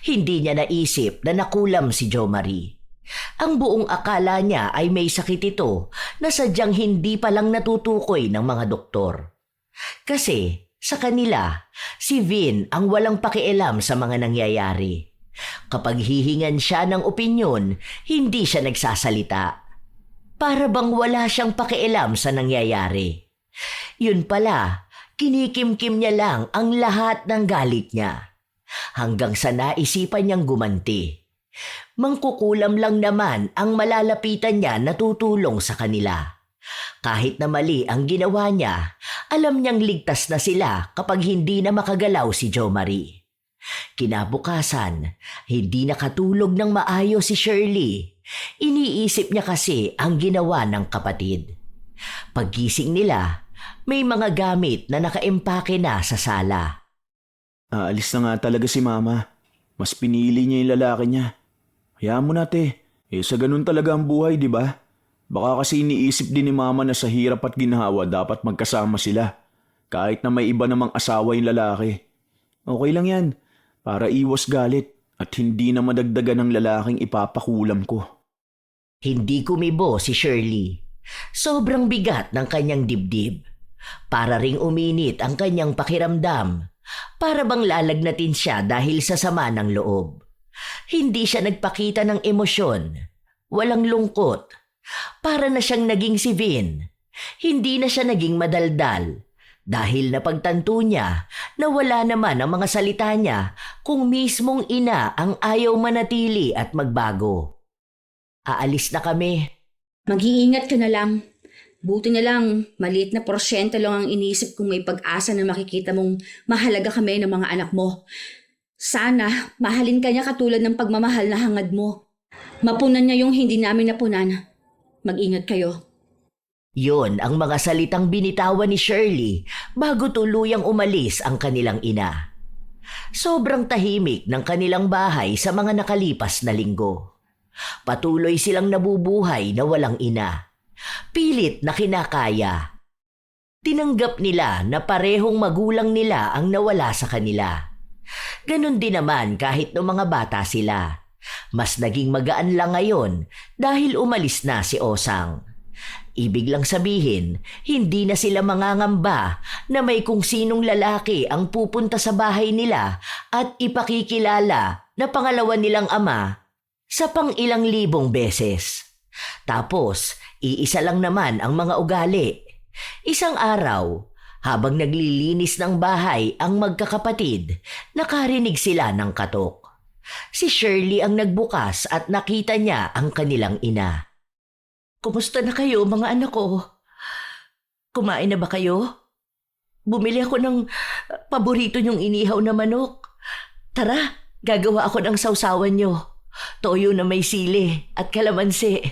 Hindi niya naisip na nakulam si Jo Marie. Ang buong akala niya ay may sakit ito na sadyang hindi pa lang natutukoy ng mga doktor. Kasi sa kanila, si Vin ang walang pakialam sa mga nangyayari. Kapag hihingan siya ng opinyon, hindi siya nagsasalita. Para bang wala siyang pakialam sa nangyayari. Yun pala, kinikimkim niya lang ang lahat ng galit niya. Hanggang sa naisipan niyang gumanti. Mangkukulam lang naman ang malalapitan niya na tutulong sa kanila. Kahit na mali ang ginawa niya, alam niyang ligtas na sila kapag hindi na makagalaw si Jo Marie. Kinabukasan, hindi nakatulog ng maayos si Shirley. Iniisip niya kasi ang ginawa ng kapatid. Paggising nila, may mga gamit na nakaimpake na sa sala. Aalis na nga talaga si Mama. Mas pinili niya yung lalaki niya. Hayaan mo na, te. Sa ganun talaga ang buhay, di ba? Baka kasi iniisip din ni Mama na sa hirap at ginhawa dapat magkasama sila. Kahit na may iba namang asawa yung lalaki. Okay lang yan. Para iwas galit at hindi na madagdagan ng lalaking ipapakulam ko. Hindi kumibo si Shirley. Sobrang bigat ng kanyang dibdib. Para ring uminit ang kanyang pakiramdam. Para bang lalagnatin siya dahil sa sama ng loob. Hindi siya nagpakita ng emosyon. Walang lungkot. Para na siyang naging si Vin. Hindi na siya naging madaldal. Dahil napagtanto niya na wala naman ang mga salita niya kung mismong ina ang ayaw manatili at magbago. Aalis na kami. Mag-iingat ka na lang. Buti na lang, maliit na porsyento lang ang inisip kung may pag-asa na makikita mong mahalaga kami ng mga anak mo. Sana, mahalin ka niya katulad ng pagmamahal na hangad mo. Mapunan niya yung hindi namin napunan. Mag-ingat kayo. Yon ang mga salitang binitawan ni Shirley bago tuluyang umalis ang kanilang ina. Sobrang tahimik ng kanilang bahay sa mga nakalipas na linggo. Patuloy silang nabubuhay na walang ina. Pilit na kinakaya. Tinanggap nila na parehong magulang nila ang nawala sa kanila. Ganon din naman kahit no mga bata sila. Mas naging magaan lang ngayon dahil umalis na si Osang. Ibig lang sabihin, hindi na sila mangangamba na may kung sinong lalaki ang pupunta sa bahay nila at ipakikilala na pangalawa nilang ama sa pang-ilang libong beses. Tapos, iisa lang naman ang mga ugali. Isang araw, habang naglilinis ng bahay ang magkakapatid, nakarinig sila ng katok. Si Shirley ang nagbukas at nakita niya ang kanilang ina. Kumusta na kayo mga anak ko? Kumain na ba kayo? Bumili ako ng paborito niyong inihaw na manok. Tara, gagawa ako ng sausawan niyo. Toyo na may sili at kalamansi.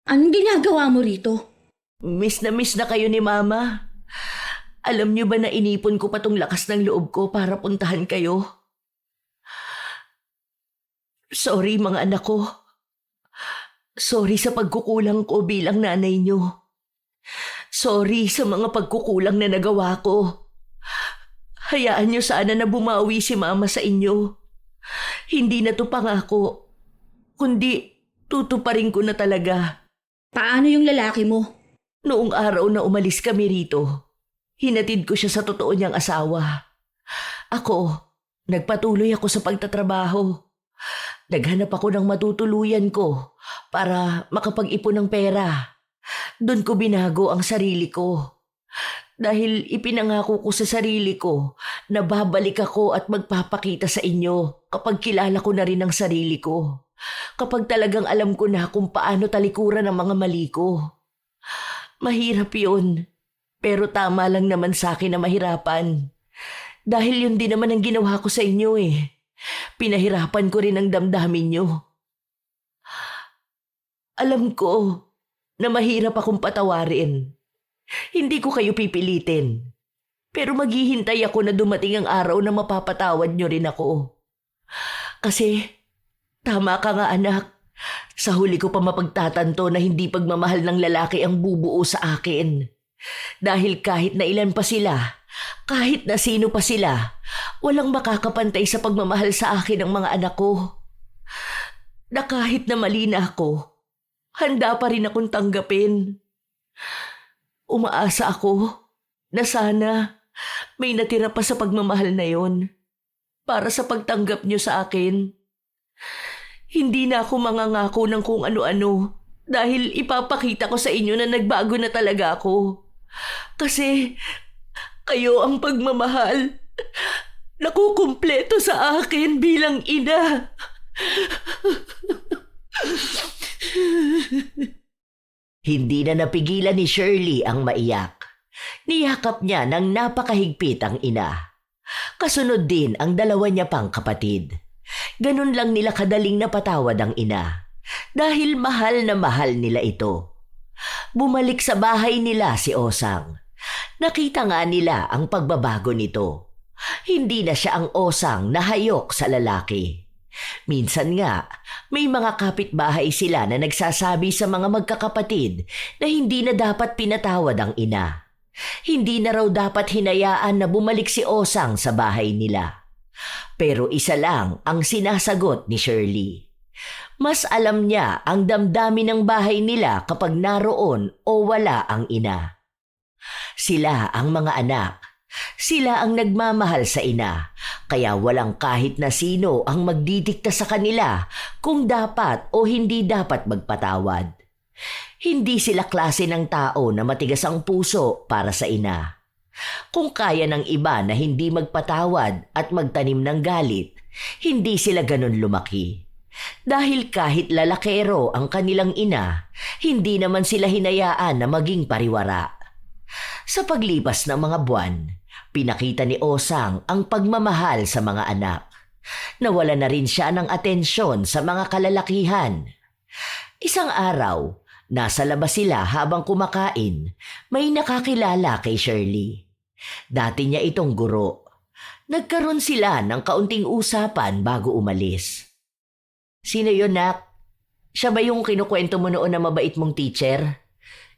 Anong ginagawa mo rito? Miss na kayo ni Mama. Alam niyo ba na inipon ko pa tong lakas ng loob ko para puntahan kayo? Sorry mga anak ko. Sorry sa pagkukulang ko bilang nanay niyo. Sorry sa mga pagkukulang na nagawa ko. Hayaan niyo sana na bumawi si Mama sa inyo. Hindi na to pangako, kundi tutuparin ko na talaga. Paano yung lalaki mo? Noong araw na umalis kami rito, hinatid ko siya sa totoo niyang asawa. Ako, nagpatuloy ako sa pagtatrabaho. Naghanap ako ng matutuluyan ko para makapag-ipon ng pera. Doon ko binago ang sarili ko. Dahil ipinangako ko sa sarili ko na babalik ako at magpapakita sa inyo kapag kilala ko na rin ang sarili ko. Kapag talagang alam ko na kung paano talikuran ang mga mali ko. Mahirap yun, pero tama lang naman sa akin na mahirapan. Dahil yun din naman ang ginawa ko sa inyo eh. Pinahirapan ko rin ang damdamin nyo. Alam ko na mahirap akong patawarin. Hindi ko kayo pipilitin. Pero maghihintay ako na dumating ang araw na mapapatawad nyo rin ako. Kasi, tama ka nga anak. Sa huli ko pa mapagtatanto na hindi pagmamahal ng lalaki ang bubuo sa akin. Dahil kahit na ilan pa sila, kahit na sino pa sila, walang makakapantay sa pagmamahal sa akin ng mga anak ko. Na kahit na mali na ako, handa pa rin akong tanggapin. Umaasa ako na sana may natira pa sa pagmamahal na yon para sa pagtanggap niyo sa akin. Hindi na ako mangangako ng kung ano-ano dahil ipapakita ko sa inyo na nagbago na talaga ako. Kasi kayo ang pagmamahal na kukumpleto sa akin bilang ina. Hindi na napigilan ni Shirley ang maiyak. Niyakap niya ng napakahigpit ang ina. Kasunod din ang dalawa niya pang kapatid. Ganun lang nila kadaling napatawad ang ina. Dahil mahal na mahal nila ito. Bumalik sa bahay nila si Osang. Nakita nga nila ang pagbabago nito. Hindi na siya ang Osang na hayok sa lalaki. Minsan nga, may mga kapitbahay sila na nagsasabi sa mga magkakapatid na hindi na dapat pinatawad ang ina. Hindi na raw dapat hinayaan na bumalik si Osang sa bahay nila. Pero isa lang ang sinasagot ni Shirley. Mas alam niya ang damdamin ng bahay nila kapag naroon o wala ang ina. Sila ang mga anak. Sila ang nagmamahal sa ina, kaya walang kahit na sino ang magdidikta sa kanila kung dapat o hindi dapat magpatawad. Hindi sila klase ng tao na matigas ang puso para sa ina. Kung kaya ng iba na hindi magpatawad at magtanim ng galit, hindi sila ganun lumaki. Dahil kahit lalakero ang kanilang ina, hindi naman sila hinayaan na maging pariwara. Sa paglipas ng mga buwan, pinakita ni Osang ang pagmamahal sa mga anak. Nawala na rin siya ng atensyon sa mga kalalakihan. Isang araw, nasa labas sila habang kumakain, may nakakilala kay Shirley. Dati niya itong guro. Nagkaroon sila ng kaunting usapan bago umalis. Sino yun, Nak? Siya ba yung kinukwento mo noon na mabait mong teacher?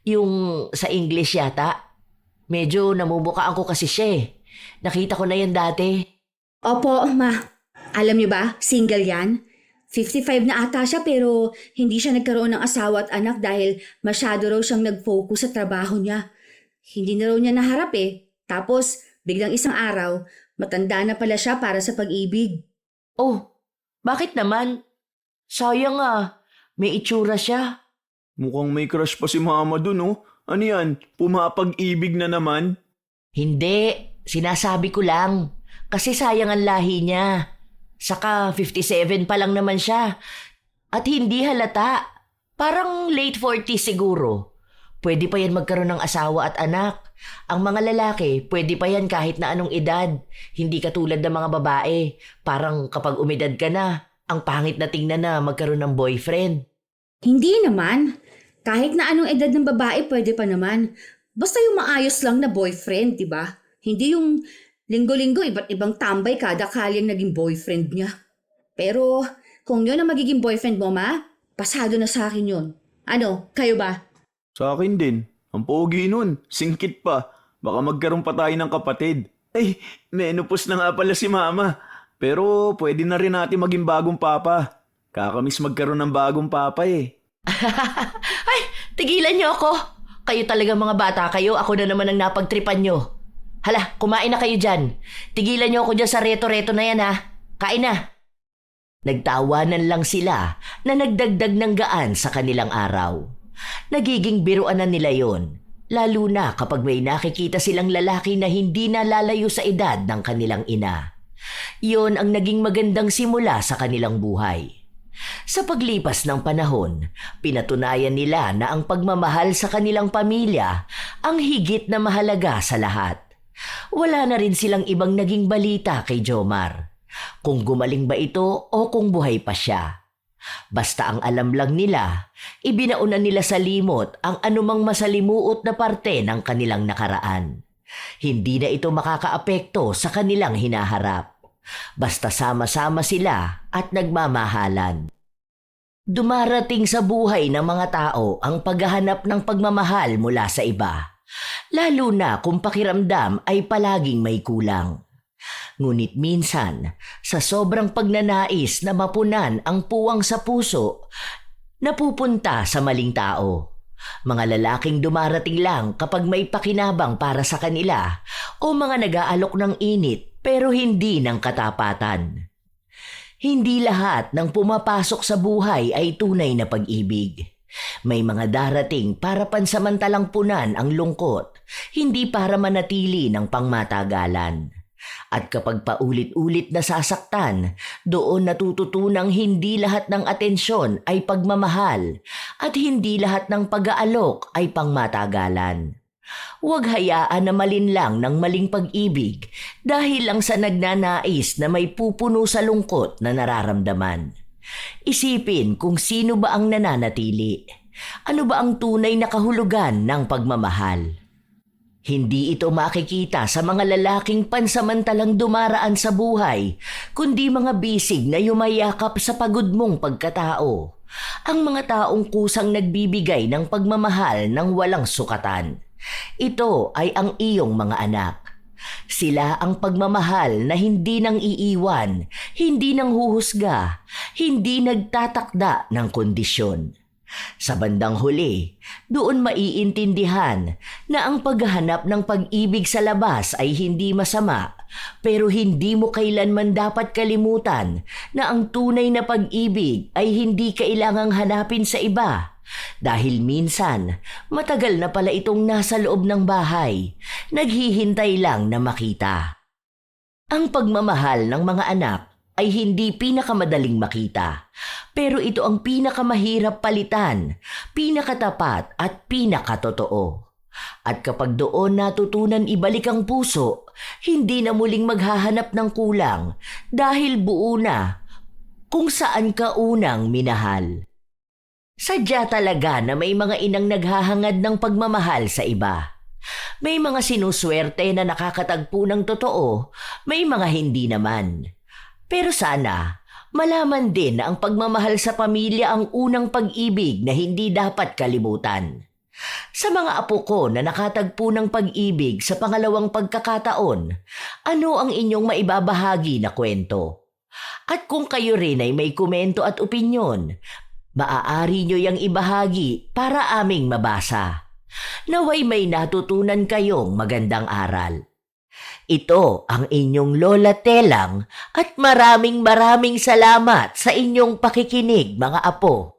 Yung sa English yata? Medyo namumukaan ko kasi siya eh. Nakita ko na yan dati. Opo, ma. Alam niyo ba, single yan? 55 na ata siya pero hindi siya nagkaroon ng asawa at anak dahil masyado raw siyang nag-focus sa trabaho niya. Hindi na raw niya naharap eh. Tapos, biglang isang araw, matanda na pala siya para sa pag-ibig. Oh, bakit naman? Sayang ah, may itsura siya. Mukhang may crush pa si mama dun, oh. Ano yan? Pumapag-ibig na naman? Hindi, sinasabi ko lang. Kasi sayang ang lahi niya. Saka 57 pa lang naman siya. At hindi halata. Parang late 40s siguro. Pwede pa yan magkaroon ng asawa at anak. Ang mga lalaki, pwede pa yan kahit na anong edad. Hindi katulad ng mga babae. Parang kapag umedad ka na, ang pangit na tingnan na magkaroon ng boyfriend. Hindi naman. Kahit na anong edad ng babae, pwede pa naman. Basta yung maayos lang na boyfriend, di ba? Hindi yung linggo-linggo iba't ibang tambay kada kalyang naging boyfriend niya. Pero kung yun ang magiging boyfriend mo, ma, pasado na sa akin yun. Ano, kayo ba? Sa akin din. Ang pogi nun. Singkit pa. Baka magkaroon pa tayo ng kapatid. Ay, menopause na nga pala si mama. Pero pwede na rin natin maging bagong papa. Kakamiss magkaroon ng bagong papa eh. Ay, tigilan niyo ako. Kayo talaga mga bata kayo, ako na naman ang napagtripan niyo. Hala, kumain na kayo dyan. Tigilan niyo ako dyan sa reto-reto na yan ha. Kain na. Nagtawanan lang sila na nagdagdag ng gaan sa kanilang araw. Nagiging biruan na nila yon, lalo na kapag may nakikita silang lalaki na hindi nalalayo sa edad ng kanilang ina. Yon ang naging magandang simula sa kanilang buhay. Sa paglipas ng panahon, pinatunayan nila na ang pagmamahal sa kanilang pamilya ang higit na mahalaga sa lahat. Wala na rin silang ibang naging balita kay Jomar. Kung gumaling ba ito o kung buhay pa siya. Basta ang alam lang nila, ibinaunan nila sa limot ang anumang masalimuot na parte ng kanilang nakaraan. Hindi na ito makakaapekto sa kanilang hinaharap. Basta sama-sama sila at nagmamahalan. Dumarating sa buhay ng mga tao ang paghahanap ng pagmamahal mula sa iba, lalo na kung pakiramdam ay palaging may kulang. Ngunit minsan, sa sobrang pagnanais na mapunan ang puwang sa puso, napupunta sa maling tao. Mga lalaking dumarating lang kapag may pakinabang para sa kanila o mga nag-aalok ng init pero hindi ng katapatan. Hindi lahat ng pumapasok sa buhay ay tunay na pag-ibig. May mga darating para pansamantalang punan ang lungkot, hindi para manatili ng pangmatagalan. At kapag paulit-ulit nasasaktan, doon natututunang hindi lahat ng atensyon ay pagmamahal at hindi lahat ng pag-aalok ay pangmatagalan. Huwag hayaan na malinlang ng maling pag-ibig dahil lang sa nagnanais na may pupuno sa lungkot na nararamdaman. Isipin kung sino ba ang nananatili. Ano ba ang tunay na kahulugan ng pagmamahal? Hindi ito makikita sa mga lalaking pansamantalang dumaraan sa buhay, kundi mga bisig na yumayakap sa pagod mong pagkatao. Ang mga taong kusang nagbibigay ng pagmamahal ng walang sukatan. Ito ay ang iyong mga anak. Sila ang pagmamahal na hindi nang iiwan, hindi nang huhusga, hindi nagtatakda ng kondisyon. Sa bandang huli, doon maiintindihan na ang paghahanap ng pag-ibig sa labas ay hindi masama, pero hindi mo kailanman dapat kalimutan na ang tunay na pag-ibig ay hindi kailangang hanapin sa iba. Dahil minsan, matagal na pala itong nasa loob ng bahay, naghihintay lang na makita. Ang pagmamahal ng mga anak ay hindi pinakamadaling makita, pero ito ang pinakamahirap palitan, pinakatapat at pinakatotoo. At kapag doon natutunan ibalik ang puso, hindi na muling maghahanap ng kulang dahil buo na kung saan ka unang minahal. Sadya talaga na may mga inang naghahangad ng pagmamahal sa iba. May mga sinuswerte na nakakatagpo ng totoo, may mga hindi naman. Pero sana, malaman din na ang pagmamahal sa pamilya ang unang pag-ibig na hindi dapat kalimutan. Sa mga apo ko na nakatagpo ng pag-ibig sa pangalawang pagkakataon, ano ang inyong maibabahagi na kwento? At kung kayo rin ay may komento at opinyon, maaari nyo yang ibahagi para aming mabasa. Naway may natutunan kayong magandang aral. Ito ang inyong Lola Telang at maraming salamat sa inyong pakikinig mga apo.